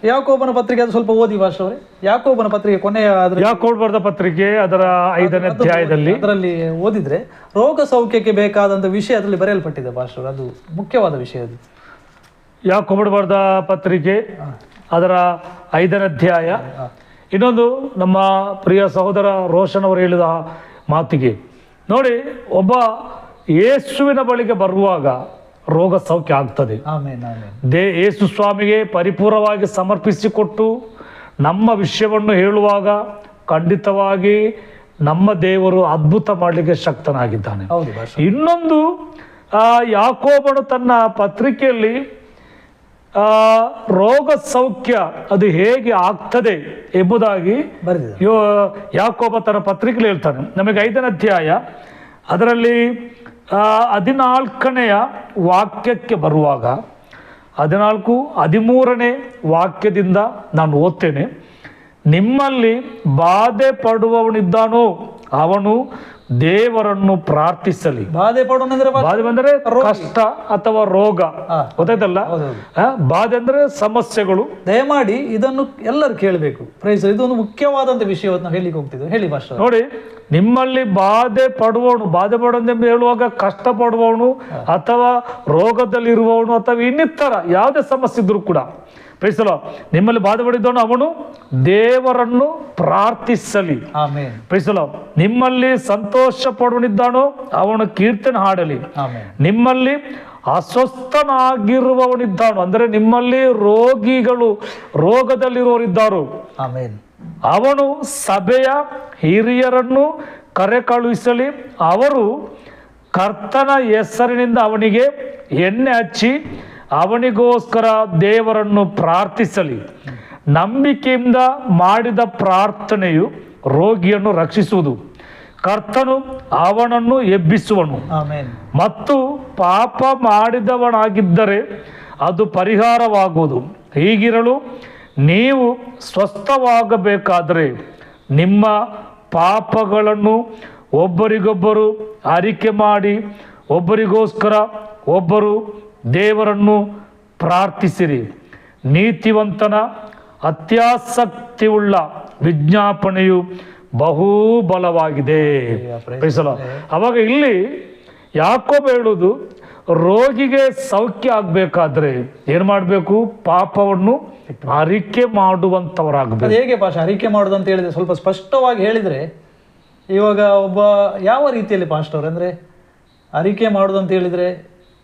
ಯಾಕೋಬನ ಪತ್ರಿಕೆ ಅದು ಸ್ವಲ್ಪ ಓದಿ ಭಾಷೆ ಅವರೇ. ಯಾಕೋಬನ ಪತ್ರಿಕೆ ಕೊನೆಯ ಯಾಕೋಬ ಬರೆದ ಪತ್ರಿಕೆ ಅದರ 5ನೇ ಅಧ್ಯಾಯದಲ್ಲಿ ಅದರಲ್ಲಿ ಓದಿದ್ರೆ ರೋಗ ಸೌಖ್ಯಕ್ಕೆ ಬೇಕಾದಂತ ವಿಷಯ ಅದರಲ್ಲಿ ಬರೆಯಲ್ಪಟ್ಟಿದೆ ಭಾಷೆ. ಅದು ಮುಖ್ಯವಾದ ವಿಷಯ. ಅದು ಯಾಕೋಬ ಬರೆದ ಪತ್ರಿಕೆ ಅದರ 5ನೇ ಅಧ್ಯಾಯ. ಇನ್ನೊಂದು ನಮ್ಮ ಪ್ರಿಯ ಸಹೋದರ ರೋಷನ್ ಅವರು ಹೇಳಿದ ಮಾತಿಗೆ ನೋಡಿ, ಒಬ್ಬ ಯೇಸುವಿನ ಬಳಿಗೆ ಬರುವಾಗ ರೋಗ ಸೌಖ್ಯ ಆಗ್ತದೆ. ಯೇಸು ಸ್ವಾಮಿಗೆ ಪರಿಪೂರ್ಣವಾಗಿ ಸಮರ್ಪಿಸಿಕೊಟ್ಟು ನಮ್ಮ ವಿಷಯವನ್ನು ಹೇಳುವಾಗ ಖಂಡಿತವಾಗಿ ನಮ್ಮ ದೇವರು ಅದ್ಭುತ ಮಾಡಲಿಕ್ಕೆ ಶಕ್ತನಾಗಿದ್ದಾನೆ. ಇನ್ನೊಂದು, ಯಾಕೋಬನು ತನ್ನ ಪತ್ರಿಕೆಯಲ್ಲಿ ರೋಗ ಸೌಖ್ಯ ಅದು ಹೇಗೆ ಆಗ್ತದೆ ಎಂಬುದಾಗಿ ಯಾಕೋಬ ತನ್ನ ಪತ್ರಿಕೆಯಲ್ಲಿ ಹೇಳ್ತಾನೆ. ನಮಗೆ 5ನೇ ಅಧ್ಯಾಯ ಅದರಲ್ಲಿ 14ನೇ ವಾಕ್ಯಕ್ಕೆ ಬರುವಾಗ 14-13ನೇ ವಾಕ್ಯದಿಂದ ನಾನು ಓದ್ತೇನೆ. ನಿಮ್ಮಲ್ಲಿ ಬಾಧೆ ಪಡುವವನಿದ್ದಾನೋ ಅವನು ದೇವರನ್ನು ಪ್ರಾರ್ಥಿಸಲಿ. ಬಾಧೆ ಬಂದರೆ ಕಷ್ಟ ಅಥವಾ ರೋಗ, ಗೊತ್ತಾಯ್ತಲ್ಲ? ಬಾಧೆ ಅಂದ್ರೆ ಸಮಸ್ಯೆಗಳು. ದಯಮಾಡಿ ಇದನ್ನು ಎಲ್ಲರೂ ಕೇಳಬೇಕು. ಇದೊಂದು ಮುಖ್ಯವಾದಂತ ವಿಷಯವನ್ನು ಹೇಳಿಕ್ಕೆ ಹೋಗ್ತಿದ್ದೆ. ಹೇಳಿ ಭಾಷೆ. ನೋಡಿ, ನಿಮ್ಮಲ್ಲಿ ಬಾಧೆ ಪಡುವವನು ಹೇಳುವಾಗ ಕಷ್ಟ ಪಡುವವನು ಅಥವಾ ರೋಗದಲ್ಲಿರುವವನು ಅಥವಾ ಇನ್ನಿತರ ಯಾವುದೇ ಸಮಸ್ಯೆ ಇದ್ರೂ ಕೂಡ ಪ್ರೈಸಲೋ, ನಿಮ್ಮಲ್ಲಿ ಬಾಧೆ ಪಡಿದವನು ಅವನು ದೇವರನ್ನು ಪ್ರಾರ್ಥಿಸಲಿ. ಪ್ರೈಸಲೋ, ನಿಮ್ಮಲ್ಲಿ ಸಂತೋಷ ಪಡುವನಿದ್ದಾನೋ ಅವನು ಕೀರ್ತನೆ ಹಾಡಲಿ. ನಿಮ್ಮಲ್ಲಿ ಅಸ್ವಸ್ಥನಾಗಿರುವವನಿದ್ದಾನೋ ಅಂದರೆ ನಿಮ್ಮಲ್ಲಿ ರೋಗದಲ್ಲಿರುವವರಿದ್ದಾರೋ ಅವನು ಸಭೆಯ ಹಿರಿಯರನ್ನು ಕರೆ ಕಳುಹಿಸಲಿ. ಅವರು ಕರ್ತನ ಹೆಸರಿನಿಂದ ಅವನಿಗೆ ಎಣ್ಣೆ ಹಚ್ಚಿ ಅವನಿಗೋಸ್ಕರ ದೇವರನ್ನು ಪ್ರಾರ್ಥಿಸಲಿ. ನಂಬಿಕೆಯಿಂದ ಮಾಡಿದ ಪ್ರಾರ್ಥನೆಯು ರೋಗಿಯನ್ನು ರಕ್ಷಿಸುವುದು. ಕರ್ತನು ಅವನನ್ನು ಎಬ್ಬಿಸುವನು. ಮತ್ತು ಪಾಪ ಮಾಡಿದವನಾಗಿದ್ದರೆ ಅದು ಪರಿಹಾರವಾಗುವುದು. ಹೀಗಿರಲು ನೀವು ಸ್ವಸ್ಥವಾಗಬೇಕಾದರೆ ನಿಮ್ಮ ಪಾಪಗಳನ್ನು ಒಬ್ಬರಿಗೊಬ್ಬರು ಅರಿಕೆ ಮಾಡಿ ಒಬ್ಬರಿಗೋಸ್ಕರ ಒಬ್ಬರು ದೇವರನ್ನು ಪ್ರಾರ್ಥಿಸಿರಿ. ನೀತಿವಂತನ ಅತ್ಯಾಸಕ್ತಿಯುಳ್ಳ ವಿಜ್ಞಾಪನೆಯು ಬಹು ಬಲವಾಗಿದೆ. ಅವಾಗ ಇಲ್ಲಿ ಯಾಕೋಬ ಹೇಳುವುದು, ರೋಗಿಗೆ ಸೌಖ್ಯ ಆಗ್ಬೇಕಾದ್ರೆ ಏನ್ ಮಾಡ್ಬೇಕು? ಪಾಪವನ್ನು ಅರಿಕೆ ಮಾಡುವಂತವರಾಗಬೇಕು. ಹೇಗೆ ಭಾಷೆ ಅರಿಕೆ ಮಾಡುದು ಅಂತ ಹೇಳಿದ್ರೆ ಸ್ವಲ್ಪ ಸ್ಪಷ್ಟವಾಗಿ ಹೇಳಿದ್ರೆ, ಇವಾಗ ಒಬ್ಬ ಯಾವ ರೀತಿಯಲ್ಲಿ ಪಾಸ್ಟರ್ ಅಂದ್ರೆ ಅರಿಕೆ ಮಾಡುದು ಅಂತ ಹೇಳಿದ್ರೆ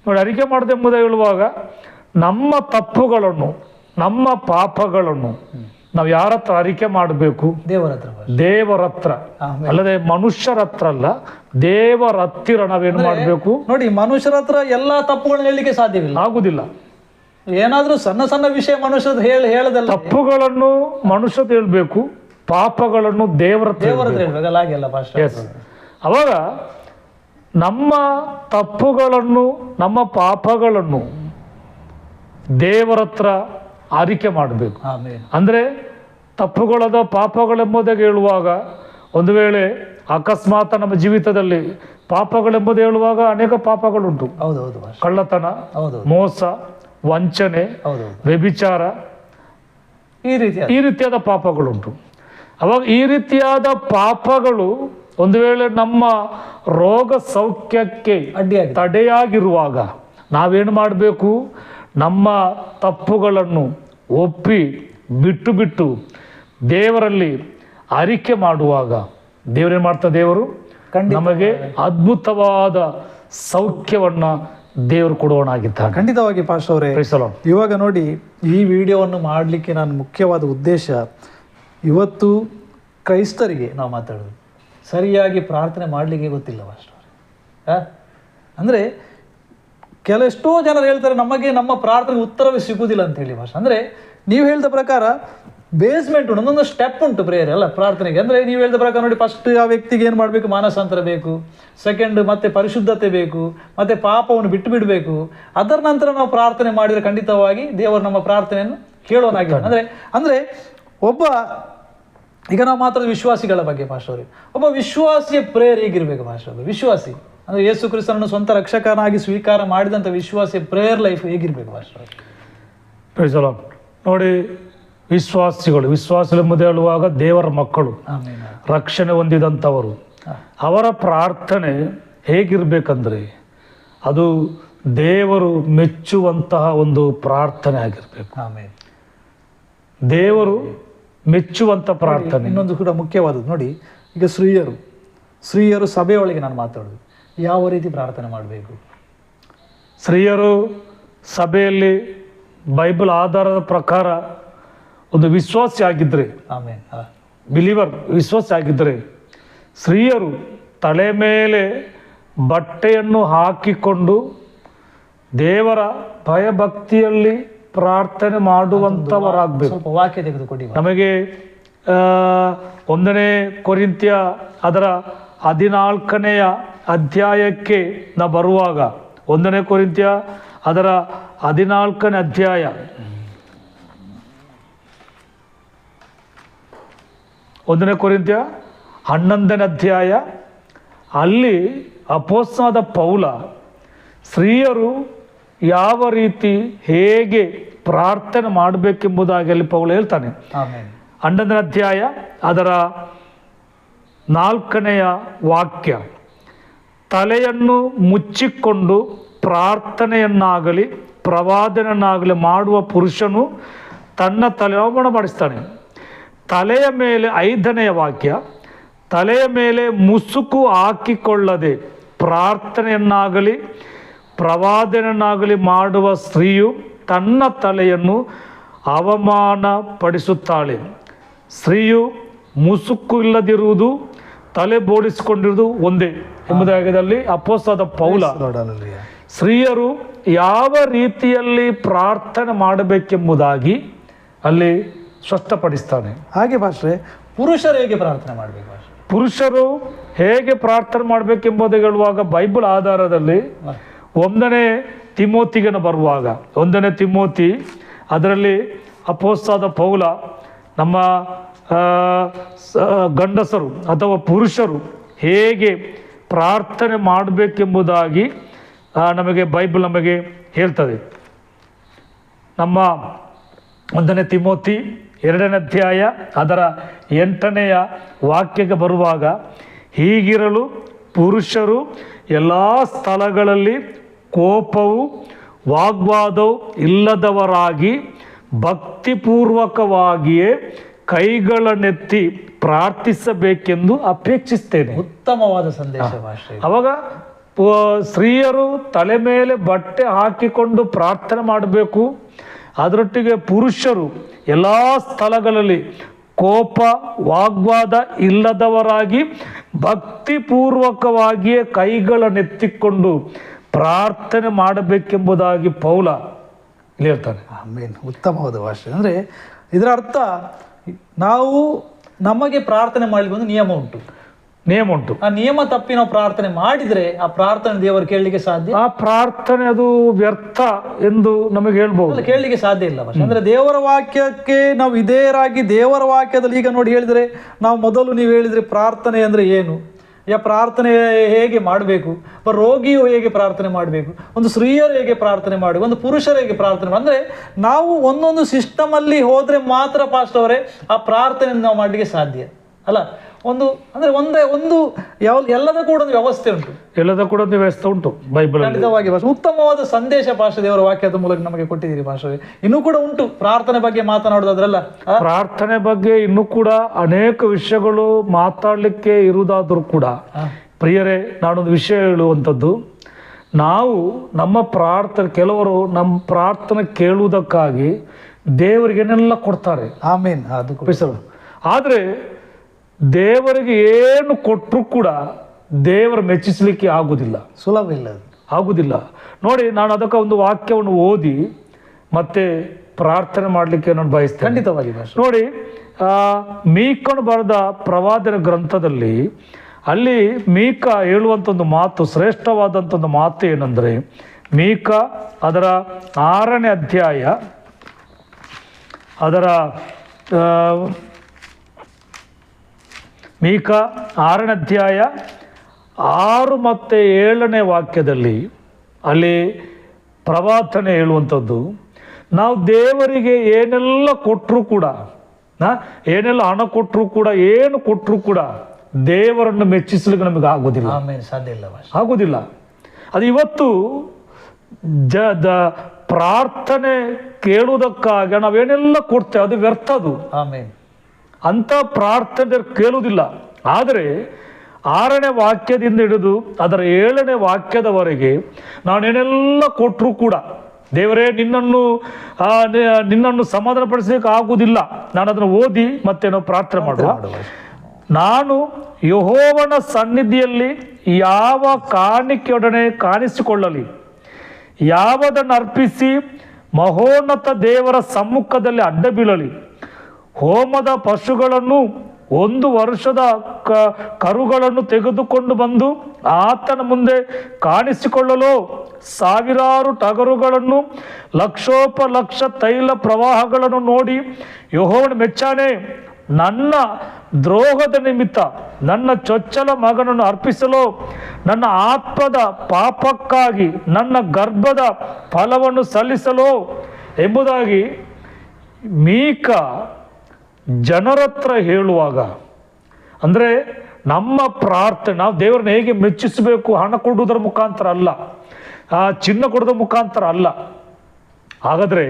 ನೋಡಿ, ಅರಿಕೆ ಮಾಡುದೆಂಬುದು ಹೇಳುವಾಗ ನಮ್ಮ ತಪ್ಪುಗಳನ್ನು ನಮ್ಮ ಪಾಪಗಳನ್ನು ನಾವು ಯಾರ ಹತ್ರ ಅರಿಕೆ ಮಾಡಬೇಕು? ದೇವರ ಹತ್ರ, ಅಲ್ಲದೆ ಮನುಷ್ಯರ ಹತ್ರ ಅಲ್ಲ, ದೇವರ ಹತ್ತಿರ ನಾವೇನು ಮಾಡಬೇಕು? ನೋಡಿ, ಮನುಷ್ಯರ ಹತ್ರ ಎಲ್ಲಾ ತಪ್ಪುಗಳನ್ನ ಹೇಳಲಿಕ್ಕೆ ಸಾಧ್ಯವಿಲ್ಲ, ಆಗುದಿಲ್ಲ. ಏನಾದ್ರೂ ಸಣ್ಣ ಸಣ್ಣ ವಿಷಯ ಮನುಷ್ಯದ ಹೇಳದಲ್ಲ. ತಪ್ಪುಗಳನ್ನು ಮನುಷ್ಯದ ಹೇಳ್ಬೇಕು, ಪಾಪಗಳನ್ನು ದೇವರ ಹೇಳ್ಬೇಕಲ್ಲ. ಹಾಗೆಲ್ಲ ಅವಾಗ ನಮ್ಮ ತಪ್ಪುಗಳನ್ನು ನಮ್ಮ ಪಾಪಗಳನ್ನು ದೇವರ ಹತ್ರ ಅರಿಕೆ ಮಾಡಬೇಕು. ಅಂದ್ರೆ ತಪ್ಪುಗಳದ ಪಾಪಗಳೆಂಬುದಾಗಿ ಹೇಳುವಾಗ, ಒಂದು ವೇಳೆ ಅಕಸ್ಮಾತ್ ನಮ್ಮ ಜೀವಿತದಲ್ಲಿ ಪಾಪಗಳೆಂಬುದು ಹೇಳುವಾಗ ಅನೇಕ ಪಾಪಗಳುಂಟು. ಕಳ್ಳತನ, ಮೋಸ, ವಂಚನೆ, ಹೌದು, ವ್ಯಭಿಚಾರ, ಈ ರೀತಿಯಾದ ಪಾಪಗಳುಂಟು. ಅವಾಗ ಈ ರೀತಿಯಾದ ಪಾಪಗಳು ಒಂದು ವೇಳೆ ನಮ್ಮ ರೋಗ ಸೌಖ್ಯಕ್ಕೆ ತಡೆಯಾಗಿರುವಾಗ ನಾವೇನು ಮಾಡಬೇಕು? ನಮ್ಮ ತಪ್ಪುಗಳನ್ನು ಒಪ್ಪಿ ಬಿಟ್ಟು ದೇವರಲ್ಲಿ ಅರಿಕೆ ಮಾಡುವಾಗ ದೇವರೇನು ಮಾಡ್ತಾರೆ? ದೇವರು ನಮಗೆ ಅದ್ಭುತವಾದ ಸೌಖ್ಯವನ್ನ ದೇವರು ಕೊಡುವನಾಗಿದ್ದಾನೆ. ಖಂಡಿತವಾಗಿ ಪಾಸ್ಟರ್ ಅವರೇ, ಇವಾಗ ನೋಡಿ, ಈ ವಿಡಿಯೋವನ್ನು ಮಾಡಲಿಕ್ಕೆ ನಾನು ಮುಖ್ಯವಾದ ಉದ್ದೇಶ, ಇವತ್ತು ಕ್ರೈಸ್ತರಿಗೆ ನಾವು ಮಾತಾಡೋದು ಸರಿಯಾಗಿ ಪ್ರಾರ್ಥನೆ ಮಾಡಲಿಕ್ಕೆ ಗೊತ್ತಿಲ್ಲ ಪಾಸ್ಟರ್ ಅವರೇ. ಅಂದರೆ ಕೆಲವೆಷ್ಟೋ ಜನರು ಹೇಳ್ತಾರೆ ನಮಗೆ ನಮ್ಮ ಪ್ರಾರ್ಥನೆಗೆ ಉತ್ತರವೇ ಸಿಗುವುದಿಲ್ಲ ಅಂತ ಹೇಳಿ ಪಾಸ್ಟರ್. ಅಂದರೆ ನೀವು ಹೇಳಿದ ಪ್ರಕಾರ ಬೇಸ್ಮೆಂಟ್ ಉಂಟು, ಒಂದೊಂದು ಸ್ಟೆಪ್ ಉಂಟು ಪ್ರೇಯರ್ ಅಲ್ಲ ಪ್ರಾರ್ಥನೆಗೆ. ಅಂದರೆ ನೀವು ಹೇಳಿದ ಪ್ರಕಾರ ನೋಡಿ, ಫಸ್ಟ್ ಆ ವ್ಯಕ್ತಿಗೆ ಏನು ಮಾಡಬೇಕು? ಮಾನಸಾಂತರ ಬೇಕು. ಸೆಕೆಂಡ್ ಮತ್ತೆ ಪರಿಶುದ್ಧತೆ ಬೇಕು. ಮತ್ತೆ ಪಾಪವನ್ನು ಬಿಟ್ಟು ಬಿಡಬೇಕು. ಅದರ ನಂತರ ನಾವು ಪ್ರಾರ್ಥನೆ ಮಾಡಿದರೆ ಖಂಡಿತವಾಗಿ ದೇವರು ನಮ್ಮ ಪ್ರಾರ್ಥನೆಯನ್ನು ಕೇಳೋನಾಗಿದ್ದಾನೆ. ಅಂದರೆ ಒಬ್ಬ, ಈಗ ನಾವು ಮಾತಾಡೋದು ವಿಶ್ವಾಸಿಗಳ ಬಗ್ಗೆ ಪಾಸ್ಟರ್ ಅವರೇ, ಒಬ್ಬ ವಿಶ್ವಾಸಿಯ ಪ್ರೇಯರ್ ಹೇಗಿರಬೇಕು ಪಾಸ್ಟರ್ ಅವರೇ? ವಿಶ್ವಾಸಿ ಅಂದರೆ ಯೇಸು ಕ್ರಿಸ್ತನನ್ನು ಸ್ವಂತ ರಕ್ಷಕನಾಗಿ ಸ್ವೀಕಾರ ಮಾಡಿದಂಥ ವಿಶ್ವಾಸಿಯ ಪ್ರೇಯರ್ ಲೈಫ್ ಹೇಗಿರಬೇಕು ಪಾಸ್ಟರ್ ಅವರೇ? ನೋಡಿ, ವಿಶ್ವಾಸವೆಂಬುದು ಹೇಳುವಾಗ ದೇವರ ಮಕ್ಕಳು, ರಕ್ಷಣೆ ಹೊಂದಿದಂಥವರು, ಅವರ ಪ್ರಾರ್ಥನೆ ಹೇಗಿರ್ಬೇಕಂದ್ರೆ ಅದು ದೇವರು ಮೆಚ್ಚುವಂತಹ ಒಂದು ಪ್ರಾರ್ಥನೆ ಆಗಿರ್ಬೇಕು. ದೇವರು ಮೆಚ್ಚುವಂಥ ಪ್ರಾರ್ಥನೆ. ಇನ್ನೊಂದು ಕೂಡ ಮುಖ್ಯವಾದದ್ದು ನೋಡಿ, ಈಗ ಸ್ತ್ರೀಯರು ಸಭೆಯೊಳಗೆ ನಾನು ಮಾತಾಡೋದು, ಯಾವ ರೀತಿ ಪ್ರಾರ್ಥನೆ ಮಾಡಬೇಕು? ಸ್ತ್ರೀಯರು ಸಭೆಯಲ್ಲಿ ಬೈಬಲ್ ಆಧಾರದ ಪ್ರಕಾರ ಒಂದು ವಿಶ್ವಾಸಿ ಆಗಿದ್ದರೆ, ಬಿಲೀವರ್ ವಿಶ್ವಾಸಿ ಆಗಿದ್ದರೆ, ಸ್ತ್ರೀಯರು ತಲೆ ಮೇಲೆ ಬಟ್ಟೆಯನ್ನು ಹಾಕಿಕೊಂಡು ದೇವರ ಭಯಭಕ್ತಿಯಲ್ಲಿ ಪ್ರಾರ್ಥನೆ ಮಾಡುವಂಥವರಾಗಬೇಕು. ವಾಕ್ಯ ತೆಗೆದುಕೊಡಿ ನಮಗೆ 1 ಕೊರಿಂಥ್ಯ ಅದರ 14ನೇ ಅಧ್ಯಾಯಕ್ಕೆ ನಾವು ಬರುವಾಗ, 1 ಕೊರಿಂಥ್ಯ ಅದರ 14ನೇ ಅಧ್ಯಾಯ 1 ಕೊರಿಂಥ್ಯ 11ನೇ ಅಧ್ಯಾಯ, ಅಲ್ಲಿ ಅಪೊಸ್ತಲನಾದ ಪೌಲ ಸ್ತ್ರೀಯರು ಯಾವ ರೀತಿ ಹೇಗೆ ಪ್ರಾರ್ಥನೆ ಮಾಡಬೇಕೆಂಬುದಾಗಿ ಅಲ್ಲಿ ಪೌಲ ಹೇಳ್ತಾನೆ. 11ನೇ ಅಧ್ಯಾಯ ಅದರ 4ನೇ ವಾಕ್ಯ, ತಲೆಯನ್ನು ಮುಚ್ಚಿಕೊಂಡು ಪ್ರಾರ್ಥನೆಯನ್ನಾಗಲಿ ಪ್ರವಾದನೆಯನ್ನಾಗಲಿ ಮಾಡುವ ಪುರುಷನು ತನ್ನ ತಲೆಯೊಬ್ಬಣ ಮಾಡಿಸ್ತಾನೆ. ತಲೆಯ ಮೇಲೆ 5ನೇ ವಾಕ್ಯ, ತಲೆಯ ಮೇಲೆ ಮುಸುಕು ಹಾಕಿಕೊಳ್ಳದೆ ಪ್ರಾರ್ಥನೆಯನ್ನಾಗಲಿ ಪ್ರವಾದನೆಯನ್ನಾಗಲಿ ಮಾಡುವ ಸ್ತ್ರೀಯು ತನ್ನ ತಲೆಯನ್ನು ಅವಮಾನ ಪಡಿಸುತ್ತಾಳೆ. ಸ್ತ್ರೀಯು ಮುಸುಕು ಇಲ್ಲದಿರುವುದು, ತಲೆ ಬೋಡಿಸಿಕೊಂಡಿರುವುದು ಒಂದೇ ಎಂಬುದಾಗಿ ಅಪೊಸ್ತಲನಾದ ಪೌಲ ಸ್ತ್ರೀಯರು ಯಾವ ರೀತಿಯಲ್ಲಿ ಪ್ರಾರ್ಥನೆ ಮಾಡಬೇಕೆಂಬುದಾಗಿ ಅಲ್ಲಿ ಸ್ಪಷ್ಟಪಡಿಸ್ತಾನೆ. ಹಾಗೆ ಭಾಷೆ ಪುರುಷರು ಹೇಗೆ ಪ್ರಾರ್ಥನೆ ಮಾಡಬೇಕು? ಪುರುಷರು ಹೇಗೆ ಪ್ರಾರ್ಥನೆ ಮಾಡಬೇಕೆಂಬುದು ಹೇಳುವಾಗ ಬೈಬಲ್ ಆಧಾರದಲ್ಲಿ 1 ತಿಮೋತಿಗೆ ಬರುವಾಗ 1 ತಿಮೋತಿ ಅದರಲ್ಲಿ ಅಪೊಸ್ತಲನಾದ ಪೌಲ ನಮ್ಮ ಗಂಡಸರು ಅಥವಾ ಪುರುಷರು ಹೇಗೆ ಪ್ರಾರ್ಥನೆ ಮಾಡಬೇಕೆಂಬುದಾಗಿ ನಮಗೆ ಬೈಬಲ್ ನಮಗೆ ಹೇಳ್ತದೆ. ನಮ್ಮ 1 ತಿಮೋತಿ 2ನೇ ಅಧ್ಯಾಯ ಅದರ 8ನೇ ವಾಕ್ಯಕ್ಕೆ ಬರುವಾಗ, ಹೀಗಿರಲು ಪುರುಷರು ಎಲ್ಲ ಸ್ಥಳಗಳಲ್ಲಿ ಕೋಪವು ವಾಗ್ವಾದವು ಇಲ್ಲದವರಾಗಿ ಭಕ್ತಿಪೂರ್ವಕವಾಗಿಯೇ ಕೈಗಳನ್ನೆತ್ತಿ ಪ್ರಾರ್ಥಿಸಬೇಕೆಂದು ಅಪೇಕ್ಷಿಸ್ತೇನೆ. ಉತ್ತಮವಾದ ಸಂದೇಶ. ಅವಾಗ ಸ್ತ್ರೀಯರು ತಲೆ ಮೇಲೆ ಬಟ್ಟೆ ಹಾಕಿಕೊಂಡು ಪ್ರಾರ್ಥನೆ ಮಾಡಬೇಕು. ಅದರೊಟ್ಟಿಗೆ ಪುರುಷರು ಎಲ್ಲ ಸ್ಥಳಗಳಲ್ಲಿ ಕೋಪ ವಾಗ್ವಾದ ಇಲ್ಲದವರಾಗಿ ಭಕ್ತಿಪೂರ್ವಕವಾಗಿಯೇ ಕೈಗಳನ್ನೆತ್ತಿಕೊಂಡು ಪ್ರಾರ್ಥನೆ ಮಾಡಬೇಕೆಂಬುದಾಗಿ ಪೌಲ ಇಲ್ಲಿ ಹೇಳ್ತಾನೆ. ಉತ್ತಮವಾದ ಭಾಷೆ. ಅಂದರೆ ಇದರ ಅರ್ಥ, ನಾವು ನಮಗೆ ಪ್ರಾರ್ಥನೆ ಮಾಡಲಿಕ್ಕೆ ಒಂದು ನಿಯಮ ಉಂಟು. ಆ ನಿಯಮ ತಪ್ಪಿ ನಾವು ಪ್ರಾರ್ಥನೆ ಮಾಡಿದ್ರೆ ಆ ಪ್ರಾರ್ಥನೆ ದೇವರು ಕೇಳಲಿಕ್ಕೆ ಸಾಧ್ಯ? ಆ ಪ್ರಾರ್ಥನೆ ಅದು ವ್ಯರ್ಥ ಎಂದು ನಮಗೆ ಹೇಳ್ಬಹುದು, ಕೇಳಲಿಕ್ಕೆ ಸಾಧ್ಯ ಇಲ್ಲ. ಅಂದ್ರೆ ದೇವರ ವಾಕ್ಯಕ್ಕೆ ನಾವು ವಿಧೇಯರಾಗಿ ದೇವರ ವಾಕ್ಯದಲ್ಲಿ ಈಗ ನೋಡಿ ಹೇಳಿದ್ರೆ, ನಾವು ಮೊದಲು ನೀವು ಹೇಳಿದ್ರೆ ಪ್ರಾರ್ಥನೆ ಅಂದ್ರೆ ಏನು, ಪ್ರಾರ್ಥನೆ ಹೇಗೆ ಮಾಡಬೇಕು, ರೋಗಿಯು ಹೇಗೆ ಪ್ರಾರ್ಥನೆ ಮಾಡಬೇಕು, ಒಂದು ಸ್ತ್ರೀಯರು ಹೇಗೆ ಪ್ರಾರ್ಥನೆ ಮಾಡಬೇಕು, ಒಂದು ಪುರುಷರು ಹೇಗೆ ಪ್ರಾರ್ಥನೆ ಮಾಡಿ, ಅಂದರೆ ನಾವು ಒಂದೊಂದು ಸಿಸ್ಟಮಲ್ಲಿ ಹೋದರೆ ಮಾತ್ರ ಪಾಸ್ಟ್ ಅವರೇ ಆ ಪ್ರಾರ್ಥನೆಯನ್ನು ನಾವು ಮಾಡಲಿಕ್ಕೆ ಸಾಧ್ಯ ಅಲ್ಲ. ಒಂದು ಅಂದರೆ ಒಂದು ಎಲ್ಲದ ಕೂಡ ಒಂದು ವ್ಯವಸ್ಥೆ ಉಂಟು, ಎಲ್ಲದ ಕೂಡ ಒಂದು ವ್ಯವಸ್ಥೆ ಉಂಟು ಬೈಬಲ್. ಖಂಡಿತವಾಗಿ ಉತ್ತಮವಾದ ಸಂದೇಶ ಪಾಶ ದೇವರ ವಾಕ್ಯದ ಮೂಲಕ ನಮಗೆ ಕೊಟ್ಟಿದ್ದೀರಿ ಪಾಶವೇ. ಇನ್ನೂ ಕೂಡ ಉಂಟು ಪ್ರಾರ್ಥನೆ ಬಗ್ಗೆ ಮಾತನಾಡೋದಾದ್ರಲ್ಲ, ಪ್ರಾರ್ಥನೆ ಬಗ್ಗೆ ಇನ್ನೂ ಕೂಡ ಅನೇಕ ವಿಷಯಗಳು ಮಾತಾಡಲಿಕ್ಕೆ ಇರುವುದಾದ್ರೂ ಕೂಡ ಪ್ರಿಯರೇ, ನಾನೊಂದು ವಿಷಯ ಹೇಳುವಂಥದ್ದು, ನಾವು ನಮ್ಮ ಪ್ರಾರ್ಥನೆ, ಕೆಲವರು ನಮ್ಮ ಪ್ರಾರ್ಥನೆ ಕೇಳುವುದಕ್ಕಾಗಿ ದೇವರಿಗೇನೆಲ್ಲ ಕೊಡ್ತಾರೆ. ಆಮೇನ್. ಅದು ಆದರೆ ದೇವರಿಗೆ ಏನು ಕೊಟ್ಟರು ಕೂಡ ದೇವರ ಮೆಚ್ಚಿಸಲಿಕ್ಕೆ ಆಗುವುದಿಲ್ಲ, ಸುಲಭ ಇಲ್ಲ, ಆಗುವುದಿಲ್ಲ. ನೋಡಿ, ನಾನು ಅದಕ್ಕೆ ಒಂದು ವಾಕ್ಯವನ್ನು ಓದಿ ಮತ್ತೆ ಪ್ರಾರ್ಥನೆ ಮಾಡಲಿಕ್ಕೆ ನಾನು ಬಯಸ್ತೇನೆ. ಖಂಡಿತವಾಗಿ ನೋಡಿ, ಮೀಕನು ಬರೆದ ಪ್ರವಾದನ ಗ್ರಂಥದಲ್ಲಿ ಅಲ್ಲಿ ಮೀಕ ಹೇಳುವಂಥ ಒಂದು ಮಾತು, ಶ್ರೇಷ್ಠವಾದಂಥ ಒಂದು ಮಾತು ಏನಂದರೆ, ಮೀಕ ಅದರ 6ನೇ ಅಧ್ಯಾಯ, ಅದರ ಮೀಕ 6ನೇ ಅಧ್ಯಾಯ 6 ಮತ್ತು 7ನೇ ವಾಕ್ಯದಲ್ಲಿ ಅಲ್ಲಿ ಪ್ರವಾದನೆ ಹೇಳುವಂಥದ್ದು, ನಾವು ದೇವರಿಗೆ ಏನೆಲ್ಲ ಕೊಟ್ಟರು ಕೂಡ, ಏನೆಲ್ಲ ಹಣ ಕೊಟ್ಟರು ಕೂಡ, ಏನು ಕೊಟ್ಟರು ಕೂಡ ದೇವರನ್ನು ಮೆಚ್ಚಿಸಲಿಕ್ಕೆ ನಮಗೆ ಆಗೋದಿಲ್ಲ, ಸಾಧ್ಯ ಇಲ್ಲ, ಆಗೋದಿಲ್ಲ. ಅದು ಇವತ್ತು ಪ್ರಾರ್ಥನೆ ಕೇಳುವುದಕ್ಕಾಗಿ ನಾವೇನೆಲ್ಲ ಕೊಡ್ತೇವೆ ಅದು ವ್ಯರ್ಥ, ಅದು ಅಂಥ ಪ್ರಾರ್ಥನೆ ಕೇಳುವುದಿಲ್ಲ. ಆದರೆ 6ನೇ ವಾಕ್ಯದಿಂದ ಹಿಡಿದು ಅದರ 7ನೇ ವಾಕ್ಯದವರೆಗೆ ನಾನೇನೆಲ್ಲ ಕೊಟ್ಟರು ಕೂಡ ದೇವರೇ ನಿನ್ನನ್ನು ಸಮಾಧಾನಪಡಿಸಲಿಕ್ಕೆ ಆಗುವುದಿಲ್ಲ. ನಾನು ಅದನ್ನು ಓದಿ ಮತ್ತೆ ನಾವು ಪ್ರಾರ್ಥನೆ ಮಾಡುವ. ನಾನು ಯೆಹೋವನ ಸನ್ನಿಧಿಯಲ್ಲಿ ಯಾವ ಕಾಣಿಕೆಯೊಡನೆ ಕಾಣಿಸಿಕೊಳ್ಳಲಿ, ಯಾವುದನ್ನು ಅರ್ಪಿಸಿ ಮಹೋನ್ನತ ದೇವರ ಸಮ್ಮುಖದಲ್ಲಿ ಅಡ್ಡ ಬೀಳಲಿ, ಹೋಮದ ಪಶುಗಳನ್ನು 1 ವರ್ಷದ ಕರುಗಳನ್ನು ತೆಗೆದುಕೊಂಡು ಬಂದು ಆತನ ಮುಂದೆ ಕಾಣಿಸಿಕೊಳ್ಳಲು, ಸಾವಿರಾರು ಟಗರುಗಳನ್ನು ಲಕ್ಷೋಪಲಕ್ಷ ತೈಲ ಪ್ರವಾಹಗಳನ್ನು ನೋಡಿ ಯೆಹೋವನ ಮೆಚ್ಚಾನೆ, ನನ್ನ ದ್ರೋಹದ ನಿಮಿತ್ತ ನನ್ನ ಚೊಚ್ಚಲ ಮಗನನ್ನು ಅರ್ಪಿಸಲು, ನನ್ನ ಆತ್ಮದ ಪಾಪಕ್ಕಾಗಿ ನನ್ನ ಗರ್ಭದ ಫಲವನ್ನು ಸಲ್ಲಿಸಲು ಎಂಬುದಾಗಿ ಮೀಕ ಜನರತ್ರ ಹೇಳುವಾಗ, ಅಂದರೆ ನಮ್ಮ ಪ್ರಾರ್ಥನೆ ನಾವು ದೇವರನ್ನ ಹೇಗೆ ಮೆಚ್ಚಿಸಬೇಕು, ಹಣ ಕೊಡುವುದರ ಮುಖಾಂತರ ಅಲ್ಲ, ಚಿನ್ನ ಕೊಡೋದ್ರ ಮುಖಾಂತರ ಅಲ್ಲ. ಹಾಗಾದರೆ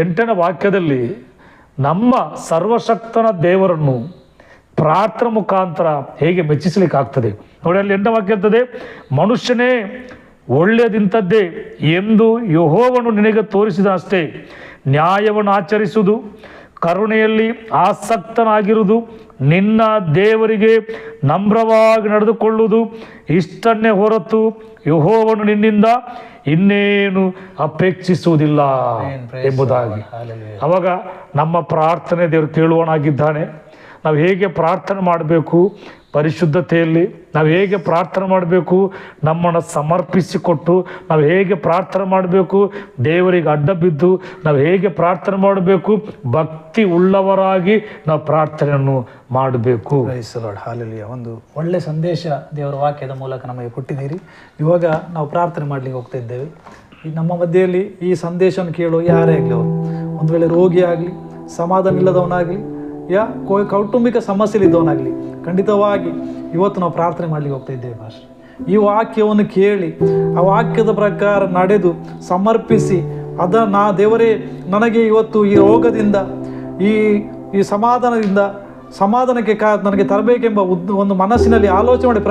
8ನೇ ವಾಕ್ಯದಲ್ಲಿ ನಮ್ಮ ಸರ್ವಶಕ್ತನ ದೇವರನ್ನು ಪ್ರಾರ್ಥನೆ ಮುಖಾಂತರ ಹೇಗೆ ಮೆಚ್ಚಿಸಲಿಕ್ಕೆ ಆಗ್ತದೆ ನೋಡಿ. ಅಲ್ಲಿ 8ನೇ ವಾಕ್ಯ ಇರ್ತದೆ, ಮನುಷ್ಯನೇ ಒಳ್ಳೆಯದಿಂಥದ್ದೇ ಎಂದು ಯೆಹೋವನು ನಿನಗೆ ತೋರಿಸಿದನಷ್ಟೇ, ನ್ಯಾಯವನ್ನು ಆಚರಿಸುವುದು, ಕರುಣೆಯಲ್ಲಿ ಆಸಕ್ತನಾಗಿರುವುದು, ನಿನ್ನ ದೇವರಿಗೆ ನಮ್ರವಾಗಿ ನಡೆದುಕೊಳ್ಳುವುದು ಇಷ್ಟನ್ನೇ ಹೊರತು ಯೆಹೋವನು ನಿನ್ನಿಂದ ಇನ್ನೇನು ಅಪೇಕ್ಷಿಸುವುದಿಲ್ಲ ಎಂಬುದಾಗಿ. ಅವಾಗ ನಮ್ಮ ಪ್ರಾರ್ಥನೆ ದೇವರು ಕೇಳುವನಾಗಿದ್ದಾನೆ. ನಾವು ಹೇಗೆ ಪ್ರಾರ್ಥನೆ ಮಾಡಬೇಕು, ಪರಿಶುದ್ಧತೆಯಲ್ಲಿ ನಾವು ಹೇಗೆ ಪ್ರಾರ್ಥನೆ ಮಾಡಬೇಕು, ನಮ್ಮನ್ನು ಸಮರ್ಪಿಸಿಕೊಟ್ಟು ನಾವು ಹೇಗೆ ಪ್ರಾರ್ಥನೆ ಮಾಡಬೇಕು, ದೇವರಿಗೆ ಅಡ್ಡ ಬಿದ್ದು ನಾವು ಹೇಗೆ ಪ್ರಾರ್ಥನೆ ಮಾಡಬೇಕು, ಭಕ್ತಿ ಉಳ್ಳವರಾಗಿ ನಾವು ಪ್ರಾರ್ಥನೆಯನ್ನು ಮಾಡಬೇಕು. ಒಂದು ಒಳ್ಳೆ ಸಂದೇಶ ದೇವರ ವಾಕ್ಯದ ಮೂಲಕ ನಮಗೆ ಕೊಟ್ಟಿದ್ದೀರಿ. ಇವಾಗ ನಾವು ಪ್ರಾರ್ಥನೆ ಮಾಡಲಿಕ್ಕೆ ಹೋಗ್ತಾ ಇದ್ದೇವೆ. ಈ ನಮ್ಮ ಮಧ್ಯೆಯಲ್ಲಿ ಈ ಸಂದೇಶವನ್ನು ಕೇಳೋ ಯಾರೇ ಆಗಲಿ, ಅವರು ಒಂದು ವೇಳೆ ರೋಗಿ ಆಗಲಿ, ಸಮಾಧಾನ ಇಲ್ಲದವನಾಗಲಿ, ಕೌಟುಂಬಿಕ ಸಮಸ್ಯೆಲಿದ್ದವನಾಗಲಿ, ಖಂಡಿತವಾಗಿ ಇವತ್ತು ನಾವು ಪ್ರಾರ್ಥನೆ ಮಾಡಲಿಕ್ಕೆ ಹೋಗ್ತಾ ಇದ್ದೇವೆ ಭಾಷೆ. ಈ ವಾಕ್ಯವನ್ನು ಕೇಳಿ ಆ ವಾಕ್ಯದ ಪ್ರಕಾರ ನಡೆದು ಸಮರ್ಪಿಸಿ ದೇವರೇ ನನಗೆ ಇವತ್ತು ಈ ರೋಗದಿಂದ ಈ ಸಮಾಧಾನಕ್ಕೆ ನನಗೆ ತರಬೇಕೆಂಬ ಒಂದು ಮನಸ್ಸಿನಲ್ಲಿ ಆಲೋಚನೆ ಮಾಡಿ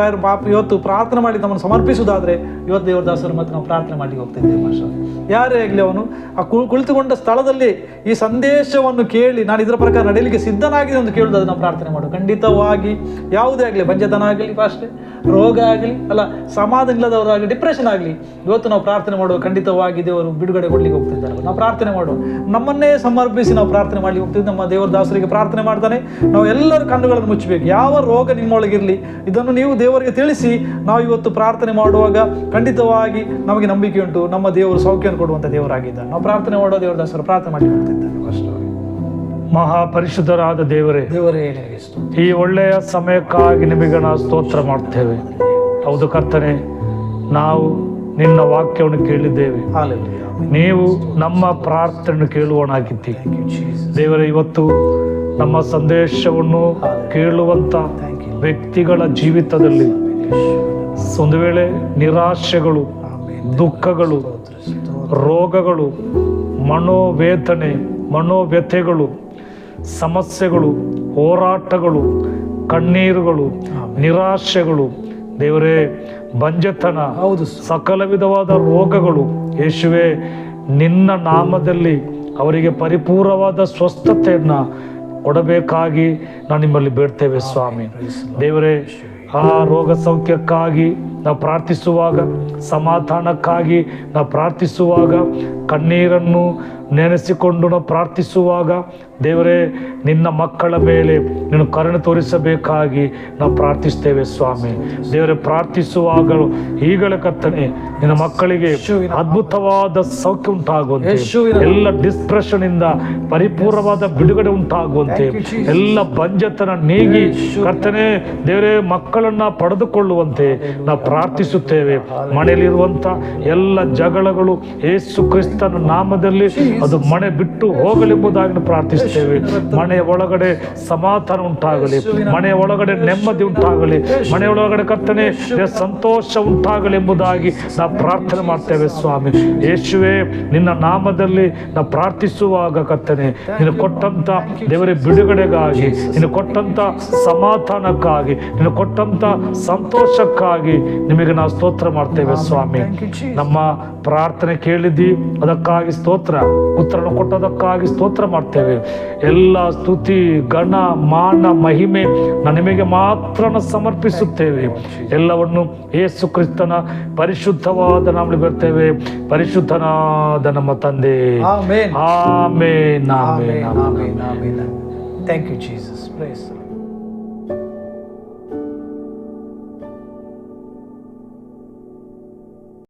ಇವತ್ತು ಪ್ರಾರ್ಥನೆ ಮಾಡಿ ನಮ್ಮನ್ನು ಸಮರ್ಪಿಸುವುದಾದರೆ ಇವತ್ತು ದೇವರ ದಾಸರು ಮತ್ತು ನಾವು ಪ್ರಾರ್ಥನೆ ಮಾಡಲಿಕ್ಕೆ ಹೋಗ್ತಾ ಇದ್ದೇವೆ ಭಾಷೆ. ಯಾರೇ ಆಗಲಿ ಅವನು ಆ ಕುಳಿತುಕೊಂಡ ಸ್ಥಳದಲ್ಲಿ ಈ ಸಂದೇಶವನ್ನು ಕೇಳಿ ನಾನು ಇದರ ಪ್ರಕಾರ ನಡೆಯಲಿಕ್ಕೆ ಸಿದ್ಧನಾಗಿದೆ ಅಂತ ಕೇಳುವುದಾದ್ರೆ ನಾವು ಪ್ರಾರ್ಥನೆ ಮಾಡು. ಖಂಡಿತವಾಗಿ ಯಾವುದೇ ಆಗಲಿ, ಬಂಜತನ ಆಗಲಿ, ಅಷ್ಟೇ ರೋಗ ಆಗಲಿ, ಸಮಾಧಾನ ಇಲ್ಲದವರಾಗಲಿ, ಡಿಪ್ರೆಷನ್ ಆಗಲಿ, ಇವತ್ತು ನಾವು ಪ್ರಾರ್ಥನೆ ಮಾಡುವ. ಖಂಡಿತವಾಗಿ ದೇವರು ಬಿಡುಗಡೆ ಕೊಡ್ಲಿಕ್ಕೆ ಹೋಗ್ತಿದ್ದಾರೆ. ನಾವು ಪ್ರಾರ್ಥನೆ ಮಾಡುವ, ನಮ್ಮನ್ನೇ ಸಮರ್ಪಿಸಿ ನಾವು ಪ್ರಾರ್ಥನೆ ಮಾಡ್ಲಿಕ್ಕೆ ಹೋಗ್ತಿದ್ವಿ. ನಮ್ಮ ದೇವರ ದಾಸರಿಗೆ ಪ್ರಾರ್ಥನೆ ಮಾಡ್ತಾನೆ. ನಾವು ಎಲ್ಲರ ಕಣ್ಣುಗಳನ್ನು ಮುಚ್ಚಬೇಕು. ಯಾವ ರೋಗ ನಿಮ್ಮೊಳಗಿರಲಿ ಇದನ್ನು ನೀವು ದೇವರಿಗೆ ತಿಳಿಸಿ ನಾವು ಇವತ್ತು ಪ್ರಾರ್ಥನೆ ಮಾಡುವಾಗ ಖಂಡಿತವಾಗಿ ನಮಗೆ ನಂಬಿಕೆ ಉಂಟು, ನಮ್ಮ ದೇವರು ಸೌಖ್ಯವನ್ನು ಕೊಡುವಂಥ ದೇವರಾಗಿದ್ದಾರೆ. ನಾವು ಪ್ರಾರ್ಥನೆ ಮಾಡುವ. ದೇವರ ದಾಸರು ಪ್ರಾರ್ಥನೆ ಮಾಡಿ ಹೋಗ್ತಿದ್ದಾರೆ. ಮಹಾಪರಿಶುದ್ಧರಾದ ದೇವರೇ, ದೇವರೇ ನಿನಗೆ ಸ್ತೋತ್ರ. ಈ ಒಳ್ಳೆಯ ಸಮಯಕ್ಕಾಗಿ ನಿಮಗೆ ನಾವು ಸ್ತೋತ್ರ ಮಾಡ್ತೇವೆ. ಹೌದು ಕರ್ತನೆ, ನಾವು ನಿನ್ನ ವಾಕ್ಯವನ್ನು ಕೇಳಿದ್ದೇವೆ. Hallelujah. ನೀವು ನಮ್ಮ ಪ್ರಾರ್ಥನೆಯನ್ನು ಕೇಳುವನಾಗಿದ್ದಿ. Thank you, Jesus. ದೇವರೇ, ಇವತ್ತು ನಮ್ಮ ಸಂದೇಶವನ್ನು ಕೇಳುವಂತ ವ್ಯಕ್ತಿಗಳ ಜೀವಿತದಲ್ಲಿ ಒಂದು ವೇಳೆ ನಿರಾಶೆಗಳು, ದುಃಖಗಳು, ರೋಗಗಳು, ಮನೋವೇದನೆ, ಮನೋವ್ಯಥೆಗಳು, ಸಮಸ್ಯೆಗಳು, ಹೋರಾಟಗಳು, ಕಣ್ಣೀರುಗಳು, ನಿರಾಶೆಗಳು, ದೇವರೇ ಬಂಜತನ, ಹೌದು ಸಕಲ ವಿಧವಾದ ರೋಗಗಳು, ಯೇಸುವೆ ನಿನ್ನ ನಾಮದಲ್ಲಿ ಅವರಿಗೆ ಪರಿಪೂರ್ಣವಾದ ಸ್ವಸ್ಥತೆಯನ್ನ ಕೊಡಬೇಕಾಗಿ ನಾನು ನಿಮ್ಮಲ್ಲಿ ಬೇಡ್ತೇವೆ ಸ್ವಾಮಿ. ದೇವರೇ, ಆ ರೋಗ ಸೌಖ್ಯಕ್ಕಾಗಿ ನಾವು ಪ್ರಾರ್ಥಿಸುವಾಗ, ಸಮಾಧಾನಕ್ಕಾಗಿ ನಾವು ಪ್ರಾರ್ಥಿಸುವಾಗ, ಕಣ್ಣೀರನ್ನು ನೆನೆಸಿಕೊಂಡು ನಾವು ಪ್ರಾರ್ಥಿಸುವಾಗ, ದೇವರೇ ನಿನ್ನ ಮಕ್ಕಳ ಮೇಲೆ ನೀನು ಕರುಣೆ ತೋರಿಸಬೇಕಾಗಿ ನಾವು ಪ್ರಾರ್ಥಿಸ್ತೇವೆ ಸ್ವಾಮಿ. ದೇವರೇ, ಪ್ರಾರ್ಥಿಸುವಾಗ ಈಗಲೇ ಕರ್ತನೆ ನಿನ್ನ ಮಕ್ಕಳಿಗೆ ಅದ್ಭುತವಾದ ಸೌಖ್ಯ ಉಂಟಾಗುವಂತೆ, ಎಲ್ಲ ಡಿಸ್ಪ್ರೆಷನ್ ಇಂದ ಪರಿಪೂರ್ಣವಾದ ಬಿಡುಗಡೆ ಉಂಟಾಗುವಂತೆ, ಎಲ್ಲ ಬಂಜತನ ನೀಗಿ ಕರ್ತನೆ ದೇವರೇ ಮಕ್ಕಳನ್ನ ಪಡೆದುಕೊಳ್ಳುವಂತೆ ನಾವು ಪ್ರಾರ್ಥಿಸುತ್ತೇವೆ. ಮನೆಯಲ್ಲಿರುವಂತ ಎಲ್ಲ ಜಗಳಗಳು ಯೇಸು ಕ್ರಿಸ್ತನ ನಾಮದಲ್ಲಿ ಅದು ಮನೆ ಬಿಟ್ಟು ಹೋಗಲೆಂಬುದಾಗಿ ನಾವು ಪ್ರಾರ್ಥಿಸ್ತೇವೆ. ಮನೆಯ ಒಳಗಡೆ ಸಮಾಧಾನ ಉಂಟಾಗಲಿ, ಮನೆಯ ಒಳಗಡೆ ನೆಮ್ಮದಿ ಉಂಟಾಗಲಿ, ಮನೆಯ ಒಳಗಡೆ ಕರ್ತನೆ ಸಂತೋಷ ಉಂಟಾಗಲಿ ಎಂಬುದಾಗಿ ನಾವು ಪ್ರಾರ್ಥನೆ ಮಾಡ್ತೇವೆ ಸ್ವಾಮಿ. ಯೇಸುವೆ ನಿನ್ನ ನಾಮದಲ್ಲಿ ನಾವು ಪ್ರಾರ್ಥಿಸುವಾಗ ಕರ್ತನೆ ನೀನು ಕೊಟ್ಟಂತ ದೇವರೇ ಬಿಡುಗಡೆಗಾಗಿ, ನೀನು ಕೊಟ್ಟಂತ ಸಮಾಧಾನಕ್ಕಾಗಿ, ನೀನು ಕೊಟ್ಟಂತ ಸಂತೋಷಕ್ಕಾಗಿ ನಿಮಗೆ ನಾವು ಸ್ತೋತ್ರ ಮಾಡ್ತೇವೆ ಸ್ವಾಮಿ. ನಮ್ಮ ಪ್ರಾರ್ಥನೆ ಕೇಳಿದ್ದಿ, ಅದಕ್ಕಾಗಿ ಸ್ತೋತ್ರ. ಉತ್ತರವನ್ನು ಕೊಟ್ಟದಕ್ಕಾಗಿ ಸ್ತೋತ್ರ ಮಾಡ್ತೇವೆ. ಎಲ್ಲ ಸ್ತುತಿ, ಗಣ, ಮಾನ, ಮಹಿಮೆ ನಿಮಗೆ ಮಾತ್ರ ಸಮರ್ಪಿಸುತ್ತೇವೆ. ಎಲ್ಲವನ್ನು ಯೇಸು ಕ್ರಿಸ್ತನ ಪರಿಶುದ್ಧವಾದ ನಾಮದಲ್ಲಿ ಬರ್ತೇವೆ. ಪರಿಶುದ್ಧನಾದ ನಮ್ಮ ತಂದೆ. Amen. Amen, amen, amen. Amen. Amen. Thank you, Jesus. Praise the Lord.